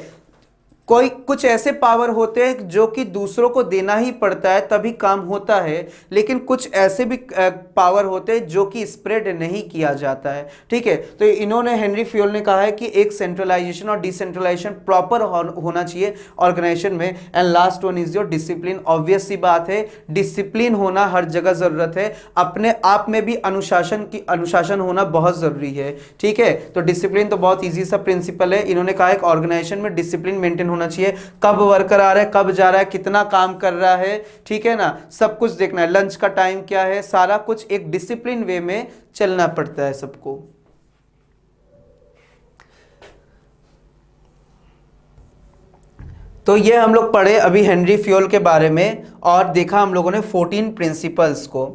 कुछ ऐसे पावर होते हैं जो कि दूसरों को देना ही पड़ता है तभी काम होता है, लेकिन कुछ ऐसे भी पावर होते हैं जो कि स्प्रेड नहीं किया जाता है। ठीक है, तो इन्होंने हेनरी फ्योल ने कहा है कि एक सेंट्रलाइजेशन और डिसेंट्रलाइजेशन प्रॉपर होना चाहिए ऑर्गेनाइजेशन में। And last one is your discipline. Obvious सी बात है, डिसिप्लिन होना हर जगह जरूरत है। अपने आप में भी अनुशासन होना बहुत जरूरी है। ठीक है, तो डिसिप्लिन तो बहुत ईजी सा प्रिंसिपल है। इन्होंने कहा एक ऑर्गेनाइजेशन में डिसिप्लिन मेंटेन होना चाहिए, कब वर्कर आ रहा है, कब जा रहा है, कितना काम कर रहा है, ठीक है ना, सब कुछ देखना है, लंच का टाइम क्या है, सारा कुछ एक डिसिप्लिन वे में चलना पड़ता है सबको। तो ये हम लोग पढ़े अभी हेनरी फ्योल के बारे में और देखा हम लोगों ने 14 प्रिंसिपल्स को।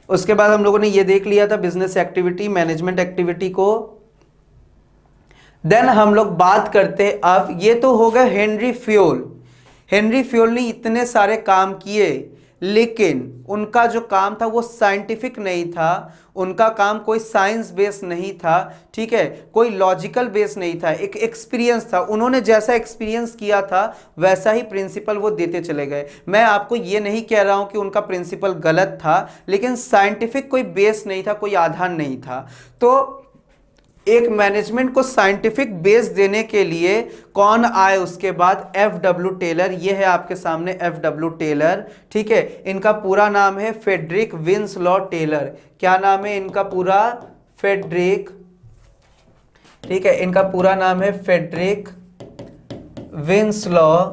उसके बाद हम लोगों ने ये देख लिया था बिजनेस एक्टिविटी, मैनेजमेंट एक्टिविटी को। देन हम लोग बात करते हैं, अब ये तो होगा हेनरी फ्योल। हेनरी फ्योल ने इतने सारे काम किए, लेकिन उनका जो काम था वो साइंटिफिक नहीं था, उनका काम कोई साइंस बेस नहीं था, ठीक है, कोई लॉजिकल बेस नहीं था, एक एक्सपीरियंस था। उन्होंने जैसा एक्सपीरियंस किया था वैसा ही प्रिंसिपल वो देते चले गए। मैं आपको ये नहीं कह रहा हूं कि उनका प्रिंसिपल गलत था, लेकिन साइंटिफिक कोई बेस नहीं था, कोई आधार नहीं था। तो एक मैनेजमेंट को साइंटिफिक बेस देने के लिए कौन आए उसके बाद? F W Taylor. ये है आपके सामने एफ डब्ल्यू टेलर, ठीक है। इनका पूरा नाम है फ्रेडरिक विंसलॉ टेलर। क्या नाम है इनका पूरा? फ्रेडरिक, ठीक है, इनका पूरा नाम है फ्रेडरिक विंसलॉ,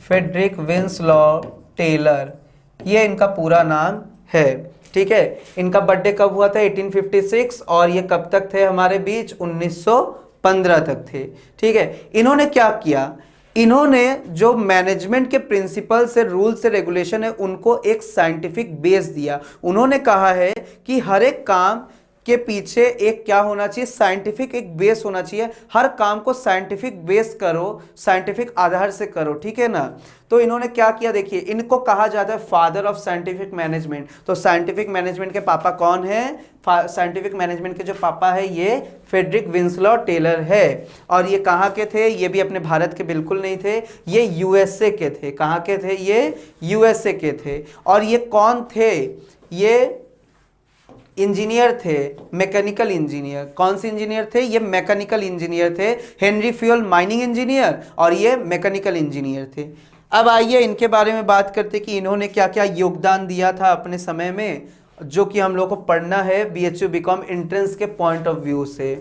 फ्रेडरिक विंसलॉ टेलर, ये इनका पूरा नाम है, ठीक है। इनका बर्थडे कब हुआ था? 1856, और ये कब तक थे हमारे बीच? 1915 तक थे, ठीक है। इन्होंने क्या किया? इन्होंने जो मैनेजमेंट के प्रिंसिपल से, रूल से, रेगुलेशन है, उनको एक साइंटिफिक बेस दिया। उन्होंने कहा है कि हर एक काम के पीछे एक क्या होना चाहिए? साइंटिफिक एक बेस होना चाहिए। हर काम को साइंटिफिक बेस करो, साइंटिफिक आधार से करो, ठीक है ना। तो इन्होंने क्या किया? देखिए, इनको कहा जाता है फादर ऑफ साइंटिफिक मैनेजमेंट। तो साइंटिफिक मैनेजमेंट के पापा कौन है? साइंटिफिक मैनेजमेंट के जो पापा है ये फ्रेडरिक विंसलॉ टेलर है। और ये कहाँ के थे? ये भी अपने भारत के बिल्कुल नहीं थे, ये यूएसए के थे। कहाँ के थे? ये यूएसए के थे। और ये कौन थे? ये इंजीनियर थे, मैकेनिकल इंजीनियर। कौन से इंजीनियर थे? ये मैकेनिकल इंजीनियर थे। हेनरी फ्यूल माइनिंग इंजीनियर, और ये मैकेनिकल इंजीनियर थे। अब आइए इनके बारे में बात करते कि इन्होंने क्या क्या योगदान दिया था अपने समय में, जो कि हम लोग को पढ़ना है बीएचयू बीकॉम एंट्रेंस के पॉइंट ऑफ व्यू से।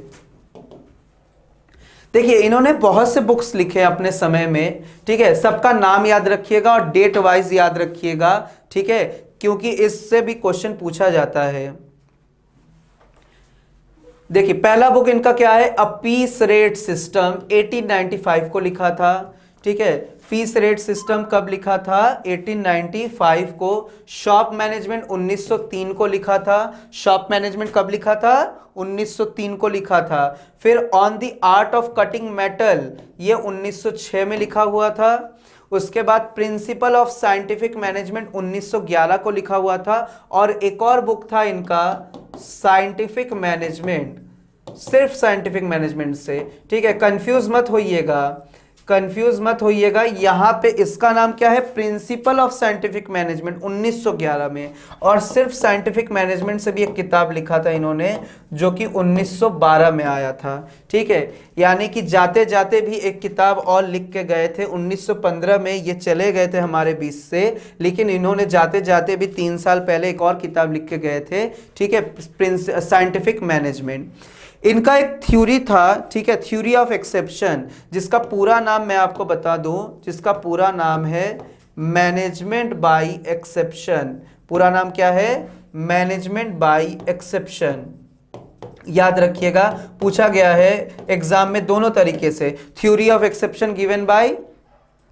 देखिए, इन्होंने बहुत से बुक्स लिखे अपने समय में, ठीक है। सबका नाम याद रखिएगा और डेट वाइज याद रखिएगा, ठीक है, क्योंकि इससे भी क्वेश्चन पूछा जाता है। देखिए, पहला बुक इनका क्या है? अ पीस रेट सिस्टम, 1895 को लिखा था, ठीक है। पीस रेट सिस्टम कब लिखा था? 1895 को। शॉप मैनेजमेंट 1903 को लिखा था। शॉप मैनेजमेंट कब लिखा था? 1903 को लिखा था। फिर on the art of cutting metal, ये 1906 में लिखा हुआ था। उसके बाद प्रिंसिपल ऑफ साइंटिफिक मैनेजमेंट 1911 को लिखा हुआ था। और एक और बुक था इनका, साइंटिफिक मैनेजमेंट, सिर्फ साइंटिफिक मैनेजमेंट से, ठीक है। कंफ्यूज मत होइएगा, कंफ्यूज मत होइएगा। यहां पे इसका नाम क्या है? प्रिंसिपल ऑफ साइंटिफिक मैनेजमेंट 1911 में। और सिर्फ साइंटिफिक मैनेजमेंट से भी एक किताब लिखा था इन्होंने, जो कि 1912 में आया था, ठीक है। यानी कि जाते जाते भी एक किताब और लिख के गए थे। 1915 में ये चले गए थे हमारे बीच से, लेकिन इन्होंने जाते जाते भी 3 साल पहले एक और किताब लिख के गए थे, ठीक है, साइंटिफिक मैनेजमेंट। इनका एक थ्योरी था, ठीक है, थ्योरी ऑफ एक्सेप्शन, जिसका पूरा नाम मैं आपको बता दूं, जिसका पूरा नाम है मैनेजमेंट बाय एक्सेप्शन। पूरा नाम क्या है? Management by exception. याद रखिएगा, पूछा गया है एग्जाम में दोनों तरीके से। Theory of exception given by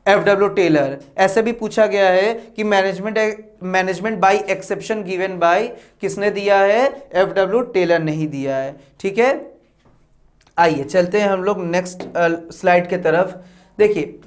F W Taylor, ऐसे भी पूछा गया है कि management by exception given by किसने दिया है? एफ डब्ल्यू टेलर नहीं दिया है, ठीक है। आइए चलते हैं हम लोग नेक्स्ट स्लाइड के तरफ। देखिए,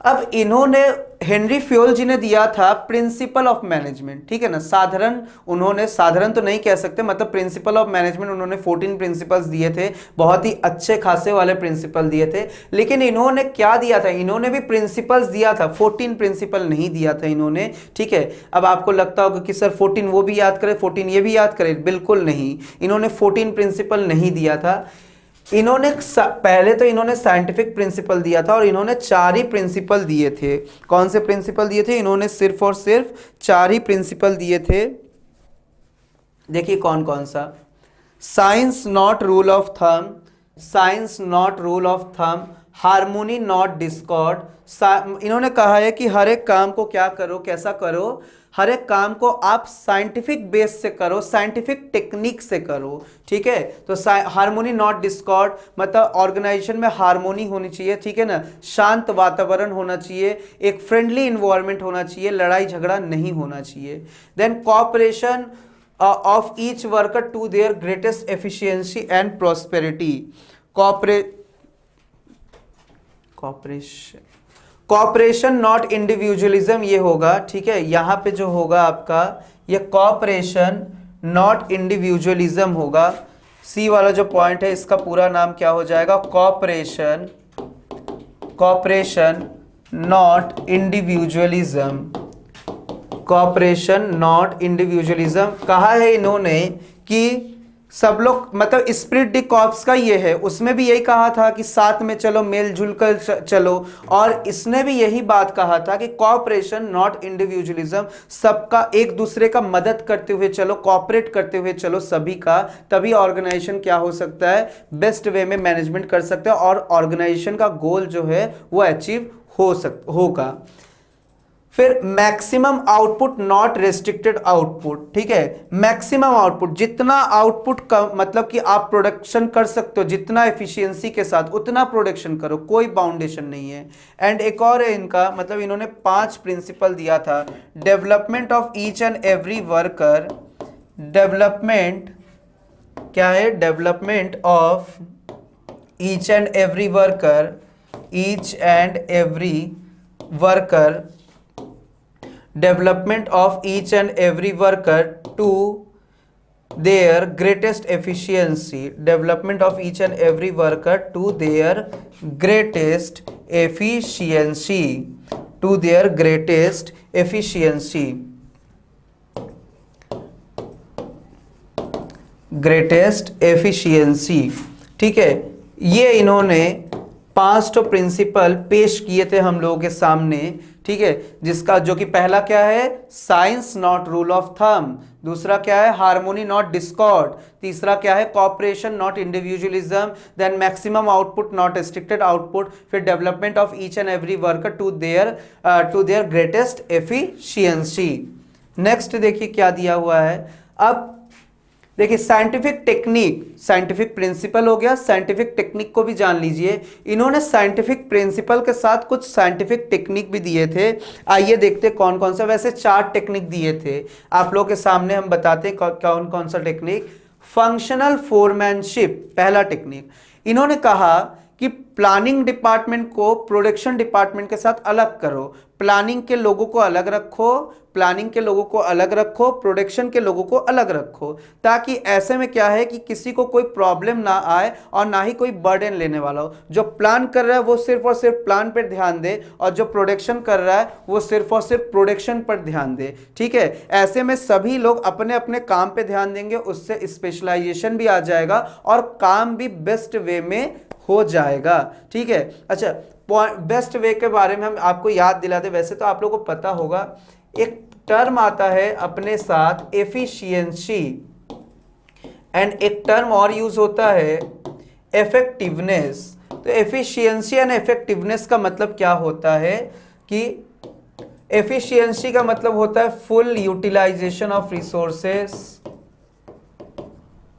अब इन्होंने, हेनरी फ्यूल जी ने दिया था प्रिंसिपल ऑफ मैनेजमेंट, ठीक है ना। साधारण, उन्होंने, साधारण तो नहीं कह सकते, मतलब प्रिंसिपल ऑफ मैनेजमेंट उन्होंने 14 प्रिंसिपल्स दिए थे, बहुत ही अच्छे खासे वाले प्रिंसिपल दिए थे। लेकिन इन्होंने क्या दिया था? इन्होंने भी प्रिंसिपल्स दिया था, 14 प्रिंसिपल नहीं दिया था इन्होंने, ठीक है। अब आपको लगता होगा कि सर 14 वो भी याद करे, 14 ये भी याद करे, बिल्कुल नहीं। इन्होंने 14 प्रिंसिपल नहीं दिया था। इन्होंने पहले तो इन्होंने साइंटिफिक प्रिंसिपल दिया था, और इन्होंने 4 ही प्रिंसिपल दिए थे। कौन से प्रिंसिपल दिए थे? इन्होंने सिर्फ और सिर्फ 4 ही प्रिंसिपल दिए थे। देखिए कौन कौन सा। Science not rule of thumb, science not rule of thumb, harmony not Discord. इन्होंने कहा है कि हर एक काम को क्या करो, कैसा करो? हर एक काम को आप साइंटिफिक बेस से करो, साइंटिफिक टेक्निक से करो, ठीक है। तो हार्मोनी नॉट डिस्कॉर्ड, मतलब ऑर्गेनाइजेशन में हार्मोनी होनी चाहिए, ठीक है ना। शांत वातावरण होना चाहिए, एक फ्रेंडली इन्वायरमेंट होना चाहिए, लड़ाई झगड़ा नहीं होना चाहिए। Then cooperation of each worker to their greatest efficiency and prosperity. Cooperation cooperation not individualism ये होगा, ठीक है। यहां पे जो होगा आपका ये कॉपरेशन नॉट इंडिविजुअलिज्म होगा। सी वाला जो पॉइंट है इसका पूरा नाम क्या हो जाएगा, cooperation not individualism. Cooperation not individualism कहा है इन्होंने कि सब लोग मतलब स्पिरिट डी कॉर्प्स का ये है, उसमें भी यही कहा था कि साथ में चलो, मिलजुल कर चलो, और इसने भी यही बात कहा था कि कॉपरेशन नॉट इंडिविजुअलिज्म, सबका एक दूसरे का मदद करते हुए चलो, कॉपरेट करते हुए चलो सभी का, तभी ऑर्गेनाइजेशन क्या हो सकता है, बेस्ट वे में मैनेजमेंट कर सकते हैं और ऑर्गेनाइजेशन का गोल जो है वो अचीव होगा। फिर maximum output not restricted output, ठीक है। मैक्सिमम आउटपुट, जितना आउटपुट का मतलब कि आप प्रोडक्शन कर सकते हो, जितना एफिशिएंसी के साथ उतना प्रोडक्शन करो, कोई बाउंडेशन नहीं है। एंड एक और है इनका, मतलब इन्होंने 5 प्रिंसिपल दिया था। Development of each and every worker, development क्या है, development of each and every worker, each and every worker, development of each and every worker to their greatest efficiency, development of each and every worker to their greatest efficiency, to their greatest efficiency, greatest efficiency, ठीक है। ये इन्होंने 5 तो principal पेश किए थे हम लोगों के सामने, ठीक है। जिसका जो कि पहला क्या है, science not rule of thumb, दूसरा क्या है, हार्मोनी नॉट डिस्कॉर्ड, तीसरा क्या है, cooperation not individualism, then maximum output not restricted output, फिर development of each and every worker to their greatest efficiency. Next देखिए क्या दिया हुआ है। अब देखिए साइंटिफिक टेक्निक, साइंटिफिक प्रिंसिपल हो गया, साइंटिफिक टेक्निक को भी जान लीजिए। इन्होंने साइंटिफिक प्रिंसिपल के साथ कुछ साइंटिफिक टेक्निक भी दिए थे। आइए देखते कौन कौन सा, वैसे 4 टेक्निक दिए थे आप लोगों के सामने, हम बताते हैं कौन कौन सा टेक्निक। फंक्शनल फोरमैनशिप पहला टेक्निक, इन्होंने कहा कि प्लानिंग डिपार्टमेंट को प्रोडक्शन डिपार्टमेंट के साथ अलग करो, प्लानिंग के लोगों को अलग रखो, प्लानिंग के लोगों को अलग रखो, प्रोडक्शन के लोगों को अलग रखो, ताकि ऐसे में क्या है कि किसी को कोई प्रॉब्लम ना आए और ना ही कोई बर्डन लेने वाला हो। जो प्लान कर रहा है वो सिर्फ और सिर्फ प्लान पर ध्यान दे, और जो प्रोडक्शन कर रहा है वो सिर्फ और सिर्फ प्रोडक्शन पर ध्यान दे, ठीक है। ऐसे में सभी लोग अपने अपने काम पे ध्यान देंगे, उससे स्पेशलाइजेशन भी आ जाएगा और काम भी बेस्ट वे में हो जाएगा, ठीक है। अच्छा, बेस्ट वे के बारे में हम आपको याद दिलाते, वैसे तो आप लोगों को पता होगा, एक टर्म आता है अपने साथ एफिशिएंसी, एंड एक टर्म और यूज होता है इफेक्टिवनेस। तो एफिशिएंसी एंड इफेक्टिवनेस का मतलब क्या होता है कि एफिशिएंसी का मतलब होता है full utilization of resources,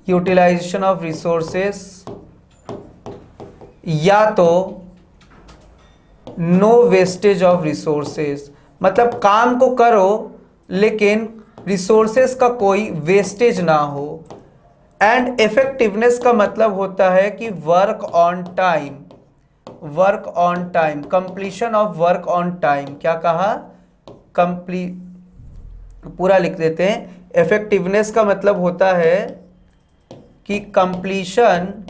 utilization of resources, या तो नो वेस्टेज ऑफ रिसोर्सेज, मतलब काम को करो लेकिन रिसोर्सेज का कोई वेस्टेज ना हो। एंड इफेक्टिवनेस का मतलब होता है कि work on time, work on time, completion of work on time. क्या कहा, पूरा लिख देते हैं। इफेक्टिवनेस का मतलब होता है कि completion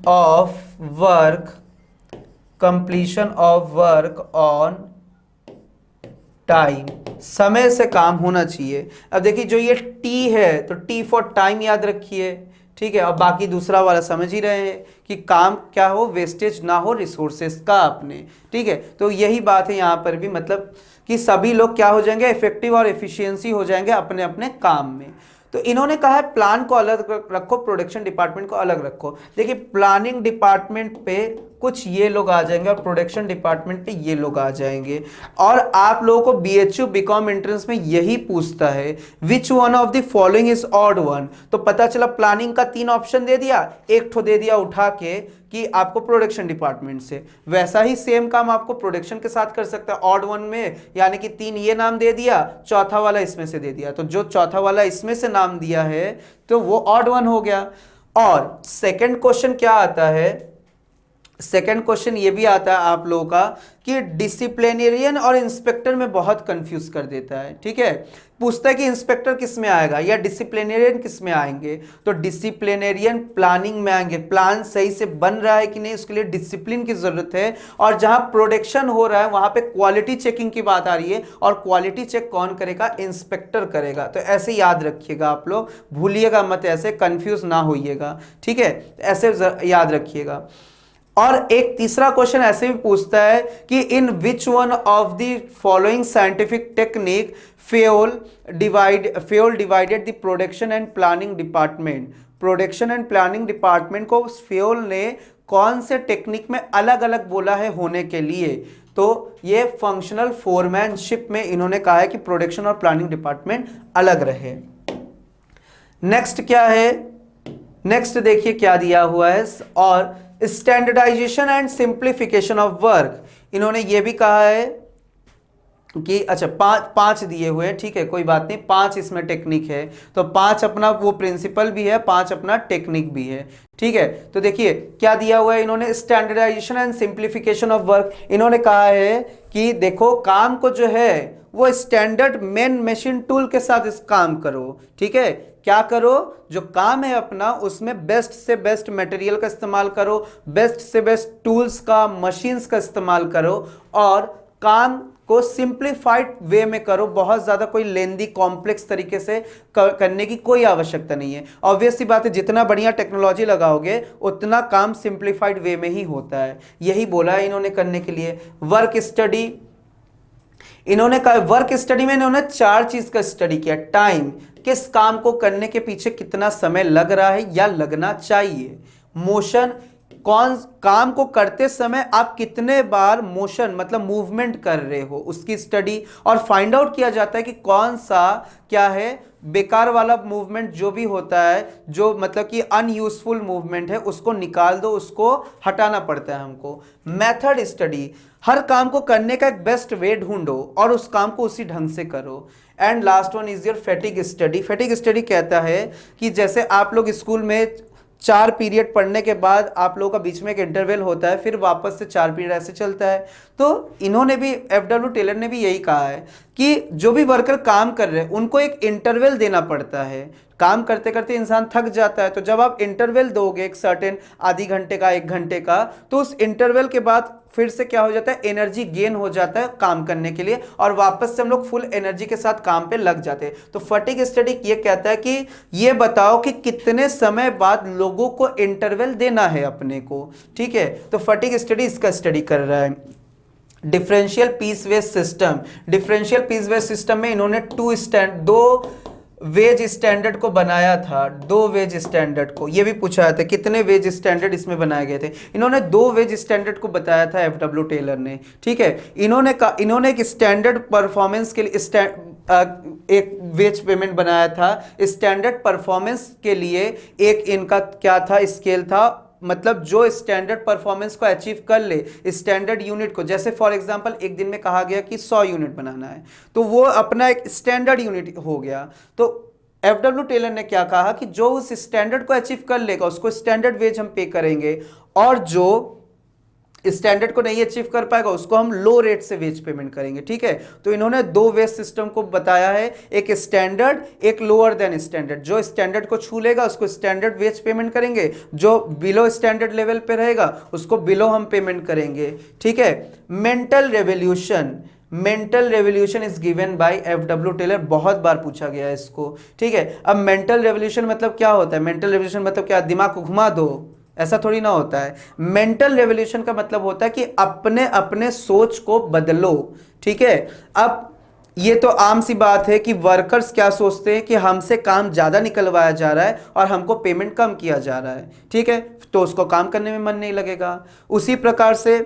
of work on time, समय से काम होना चाहिए। अब देखिए जो ये टी है तो टी फॉर टाइम याद रखिए, ठीक है। अब बाकी दूसरा वाला समझ ही रहे हैं कि काम क्या हो, वेस्टेज ना हो रिसोर्सेस का अपने, ठीक है। तो यही बात है यहाँ पर भी, मतलब कि सभी लोग क्या हो जाएंगे, इफेक्टिव और एफिशिएंसी हो जाएंगे अपने अपने काम में। तो इन्होंने कहा है प्लान को अलग रखो, प्रोडक्शन डिपार्टमेंट को अलग रखो। देखिए प्लानिंग डिपार्टमेंट पे कुछ ये लोग आ जाएंगे और प्रोडक्शन डिपार्टमेंट पे ये लोग आ जाएंगे। और आप लोगों को बीएचयू बीकॉम एंट्रेंस में यही पूछता है which one of the following is odd one. तो पता चला प्लानिंग का 3 ऑप्शन दे दिया, एक ठो दे दिया उठा के कि आपको प्रोडक्शन डिपार्टमेंट से। वैसा ही सेम काम आपको प्रोडक्शन के साथ कर सकता है ऑड वन में, यानी कि 3 ये नाम दे दिया, चौथा वाला इसमें से दे दिया। तो जो चौथा वाला इसमें से नाम दिया है तो वो ऑड वन हो गया। और सेकंड क्वेश्चन क्या आता है, सेकंड क्वेश्चन ये भी आता है आप लोगों का कि डिसिप्लिनेरियन और इंस्पेक्टर में बहुत कंफ्यूज कर देता है। ठीक है, पूछता है कि इंस्पेक्टर किस में आएगा या डिसिप्लिनेरियन किस में आएंगे। तो डिसिप्लिनेरियन प्लानिंग में आएंगे, प्लान सही से बन रहा है कि नहीं उसके लिए डिसिप्लिन की जरूरत है। और जहां प्रोडक्शन हो रहा है वहां पे क्वालिटी चेकिंग की बात आ रही है, और क्वालिटी चेक कौन करेगा? इंस्पेक्टर करेगा। तो ऐसे याद रखिएगा आप लोग, भूलिएगा मत, ऐसे कंफ्यूज ना होइएगा। ठीक है, ऐसे याद रखिएगा। और एक तीसरा क्वेश्चन ऐसे भी पूछता है कि in which one of the following scientific technique Fayol divided the production and planning department. Production and planning department को फेल ने कौन से टेक्निक में अलग अलग बोला है होने के लिए? तो ये फंक्शनल फोरमैनशिप में इन्होंने कहा है कि प्रोडक्शन और प्लानिंग डिपार्टमेंट अलग रहे। नेक्स्ट क्या है? नेक्स्ट देखिए क्या दिया हुआ है, और standardization and simplification of work. इन्होंने ये भी कहा है कि अच्छा पांच दिए हुए हैं, ठीक है कोई बात नहीं, 5 इसमें टेक्निक है। तो 5 अपना वो प्रिंसिपल भी है, 5 अपना टेक्निक भी है। ठीक है, तो देखिए क्या दिया हुआ है इन्होंने, standardization and simplification of work. इन्होंने कहा है कि देखो काम को जो है वो स्टैंडर्ड मेन मशीन टूल के साथ इस काम करो। ठीक है, क्या करो? जो काम है अपना उसमें बेस्ट से बेस्ट मटेरियल का इस्तेमाल करो, बेस्ट से बेस्ट टूल्स का, मशीन्स का इस्तेमाल करो, और काम को सिंप्लीफाइड वे में करो। बहुत ज्यादा कोई लेंदी कॉम्प्लेक्स तरीके से करने की कोई आवश्यकता नहीं है। ऑब्वियस सी बात है, जितना बढ़िया टेक्नोलॉजी लगाओगे उतना काम सिंप्लीफाइड वे में ही होता है। यही बोला है इन्होंने करने के लिए। वर्क स्टडी, इन्होंने कहा वर्क स्टडी में इन्होंने 4 चीज का स्टडी किया। टाइम, किस काम को करने के पीछे कितना समय लग रहा है या लगना चाहिए। मोशन, कौन काम को करते समय आप कितने बार मोशन मतलब मूवमेंट कर रहे हो उसकी स्टडी। और फाइंड आउट किया जाता है कि कौन सा क्या है बेकार वाला मूवमेंट जो भी होता है, जो मतलब कि अनयूजफुल मूवमेंट है, उसको निकाल दो, उसको हटाना पड़ता है हमको। मेथड स्टडी, हर काम को करने का एक बेस्ट वे ढूंढो और उस काम को उसी ढंग से करो। And last one is your fatigue study. Fatigue study कहता है कि जैसे आप लोग स्कूल में 4 पीरियड पढ़ने के बाद आप लोगों का बीच में एक इंटरवल होता है, फिर वापस से 4 पीरियड ऐसे चलता है। तो इन्होंने भी, एफडब्ल्यू टेलर ने भी यही कहा है कि जो भी वर्कर काम कर रहे हैं उनको एक इंटरवल देना पड़ता है। काम करते करते इंसान थक जाता है, तो जब आप इंटरवल दोगे एक सर्टेन आधी घंटे का, 1 घंटे का, तो उस इंटरवल के बाद फिर से क्या हो जाता है, एनर्जी गेन हो जाता है काम करने के लिए, और वापस से हम लोग फुल एनर्जी के साथ काम पे लग जाते हैं। तो फटीग स्टडी ये कहता है कि ये बताओ कि कितने समय बाद लोगों को इंटरवल देना है अपने को। ठीक है, तो फटीग स्टडी इसका स्टडी कर रहा है। Differential piece wage system, differential piece wage system में इन्होंने 2 वेज स्टैंडर्ड को बनाया था। 2 वेज स्टैंडर्ड को, ये भी पूछा था कितने वेज स्टैंडर्ड इसमें बनाए गए थे। इन्होंने 2 वेज स्टैंडर्ड को बताया था एफडब्ल्यू टेलर ने। ठीक है, इन्होंने एक स्टैंडर्ड परफॉर्मेंस के लिए एक वेज पेमेंट बनाया था। स्टैंडर्ड परफॉर्मेंस के लिए एक इनका क्या था, स्केल था, मतलब जो स्टैंडर्ड परफॉर्मेंस को अचीव कर ले स्टैंडर्ड यूनिट को, जैसे फॉर एग्जांपल एक दिन में कहा गया कि 100 यूनिट बनाना है, तो वो अपना एक स्टैंडर्ड यूनिट हो गया। तो एफडब्ल्यू टेलर ने क्या कहा कि जो उस स्टैंडर्ड को अचीव कर लेगा उसको स्टैंडर्ड वेज हम पे करेंगे, और जो स्टैंडर्ड को नहीं अचीव कर पाएगा उसको हम लो रेट से वेज पेमेंट करेंगे। ठीक है, तो इन्होंने 2 वेज सिस्टम को बताया है, एक स्टैंडर्ड, एक लोअर देन स्टैंडर्ड। जो स्टैंडर्ड को छू लेगा उसको स्टैंडर्ड वेज पेमेंट करेंगे, जो बिलो स्टैंडर्ड लेवल पे रहेगा उसको बिलो हम पेमेंट करेंगे। ठीक है, mental revolution, mental revolution is given by F W Taylor, बहुत बार पूछा गया है इसको। ठीक है, अब मेंटल रेवोल्यूशन मतलब क्या होता है? मेंटल रेवोल्यूशन मतलब क्या, दिमाग को घुमा दो, ऐसा थोड़ी ना होता है। मेंटल रेवोल्यूशन का मतलब होता है कि अपने अपने सोच को बदलो। ठीक है, अब ये तो आम सी बात है कि वर्कर्स क्या सोचते हैं कि हमसे काम ज्यादा निकलवाया जा रहा है और हमको पेमेंट कम किया जा रहा है। ठीक है, तो उसको काम करने में मन नहीं लगेगा। उसी प्रकार से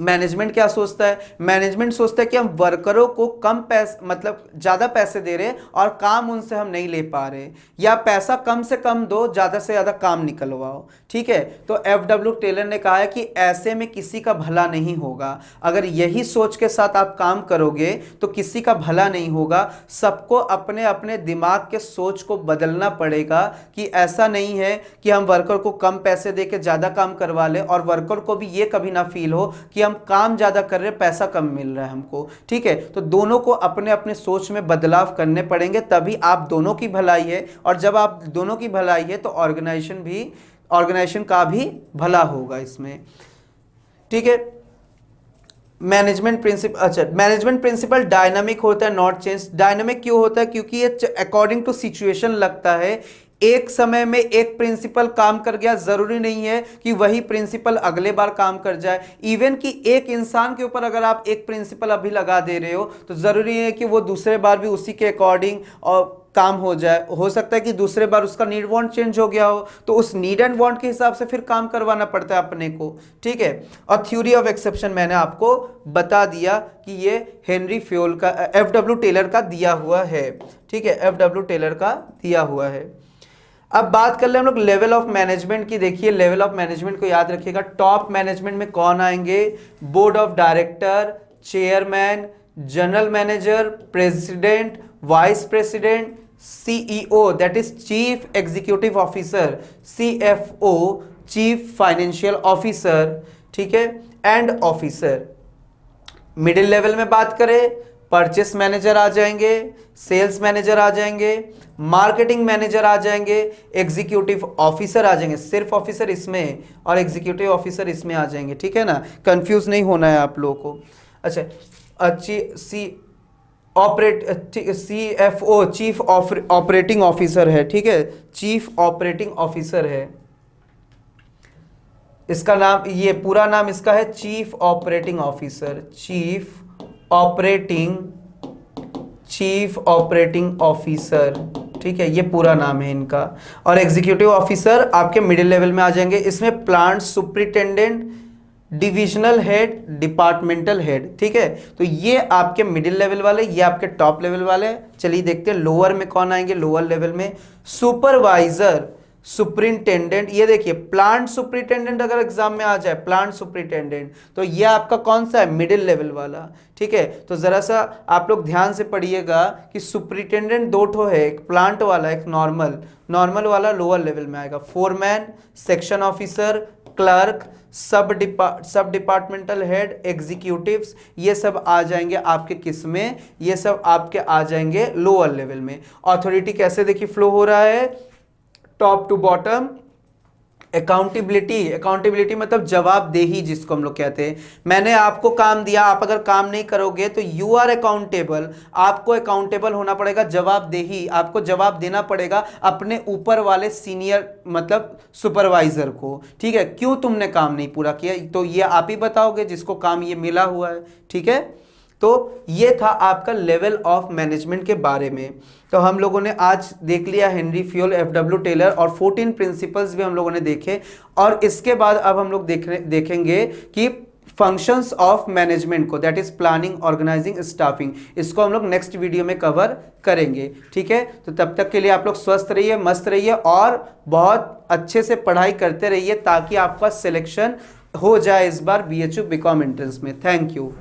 मैनेजमेंट क्या सोचता है? मैनेजमेंट सोचता है कि हम वर्करों को कम पैसे मतलब ज़्यादा पैसे दे रहे हैं और काम उनसे हम नहीं ले पा रहे, या पैसा कम से कम दो, ज़्यादा से ज़्यादा काम निकलवाओ। ठीक है, तो एफ.डब्ल्यू. टेलर ने कहा है कि ऐसे में किसी का भला नहीं होगा। अगर यही सोच के साथ आप काम करोगे तो किसी का भला नहीं होगा। सबको अपने अपने दिमाग के सोच को बदलना पड़ेगा कि ऐसा नहीं है कि हम वर्कर को कम पैसे दे के ज़्यादा काम करवा लें और वर्कर को भी ये कभी ना फील हो कि हम काम ज्यादा कर रहे हैं, पैसा कम मिल रहा है हमको। ठीक है, तो दोनों को अपने अपने सोच में बदलाव करने पड़ेंगे, तभी आप दोनों की भलाई है। और जब आप दोनों की भलाई है तो ऑर्गेनाइजेशन का भी भला होगा इसमें। ठीक है, मैनेजमेंट प्रिंसिपल, अच्छा मैनेजमेंट प्रिंसिपल डायनामिक होता है, नॉट चेंज। डायनामिक क्यों होता है? क्योंकि ये अकॉर्डिंग टू सिचुएशन लगता है। एक समय में एक प्रिंसिपल काम कर गया, जरूरी नहीं है कि वही प्रिंसिपल अगले बार काम कर जाए। इवन कि एक इंसान के ऊपर अगर आप एक प्रिंसिपल अभी लगा दे रहे हो तो जरूरी है कि वो दूसरे बार भी उसी के अकॉर्डिंग और काम हो जाए। हो सकता है कि दूसरे बार उसका नीड वांट चेंज हो गया हो, तो उस नीड एंड वांट के हिसाब से फिर काम करवाना पड़ता है अपने को। ठीक है, और थ्योरी ऑफ एक्सेप्शन मैंने आपको बता दिया कि ये हेनरी फ्योल का, एफ.डब्ल्यू. टेलर का दिया हुआ है। ठीक है, एफ.डब्ल्यू. टेलर का दिया हुआ है। अब बात कर ले हम लोग लेवल ऑफ मैनेजमेंट की। देखिए लेवल ऑफ मैनेजमेंट को याद रखिएगा। टॉप मैनेजमेंट में कौन आएंगे? Board of director, chairman, general manager, president, vice president, CEO that is chief executive officer, CFO chief financial officer, ठीक है, एंड ऑफिसर। मिडिल लेवल में बात करें, परचेस मैनेजर आ जाएंगे, सेल्स मैनेजर आ जाएंगे, मार्केटिंग मैनेजर आ जाएंगे, एग्जीक्यूटिव ऑफिसर आ जाएंगे। सिर्फ ऑफिसर इसमें और एग्जीक्यूटिव ऑफिसर इसमें आ जाएंगे। ठीक है ना, कंफ्यूज नहीं होना है आप लोगों को। अच्छा, CFO चीफ ऑपरेटिंग ऑफिसर है। ठीक है, चीफ ऑपरेटिंग ऑफिसर है इसका नाम, ये पूरा नाम इसका है chief operating officer, chief operating officer. ठीक है, ये पूरा नाम है इनका। और एग्जीक्यूटिव ऑफिसर आपके मिडिल लेवल में आ जाएंगे। इसमें plant superintendent, divisional head, departmental head. ठीक है, तो ये आपके मिडिल लेवल वाले, ये आपके टॉप लेवल वाले। चलिए देखते हैं लोअर में कौन आएंगे। लोअर लेवल में सुपरवाइजर, सुपरिंटेंडेंट। ये देखिए प्लांट सुपरिटेंडेंट अगर एग्जाम में आ जाए, प्लांट सुपरिटेंडेंट, तो ये आपका कौन सा है? मिडिल लेवल वाला। ठीक है, तो जरा सा आप लोग ध्यान से पढ़िएगा कि सुपरिटेंडेंट दो ठो है, एक प्लांट वाला, एक नॉर्मल वाला लोअर लेवल में आएगा। फोरमैन, सेक्शन ऑफिसर, क्लर्क, सब डिपार्टमेंटल हेड, एग्जीक्यूटिव्स, ये सब आ जाएंगे आपके किस में? ये सब आपके आ जाएंगे लोअर लेवल में। अथॉरिटी कैसे देखिए फ्लो हो रहा है, टॉप टू बॉटम। अकाउंटेबिलिटी मतलब जवाबदेही जिसको हम लोग कहते हैं। मैंने आपको काम दिया, आप अगर काम नहीं करोगे तो यू आर अकाउंटेबल। आपको अकाउंटेबल होना पड़ेगा, जवाबदेही, आपको जवाब देना पड़ेगा अपने ऊपर वाले सीनियर मतलब सुपरवाइजर को। ठीक है, क्यों तुमने काम नहीं पूरा किया तो ये आप ही बताओगे जिसको काम ये मिला हुआ है। ठीक है, तो ये था आपका लेवल ऑफ मैनेजमेंट के बारे में। तो हम लोगों ने आज देख लिया हेनरी फ्योल, एफ.डब्ल्यू. टेलर और 14 प्रिंसिपल्स भी हम लोगों ने देखे। और इसके बाद अब हम लोग देखेंगे कि फंक्शंस ऑफ मैनेजमेंट को, that is planning, organizing, staffing. इसको हम लोग नेक्स्ट वीडियो में कवर करेंगे। ठीक है, तो तब तक के लिए आप लोग स्वस्थ रहिए, मस्त रहिए और बहुत अच्छे से पढ़ाई करते रहिए ताकि आपका सिलेक्शन हो जाए इस बार BHU BCom एंट्रेंस में। Thank you.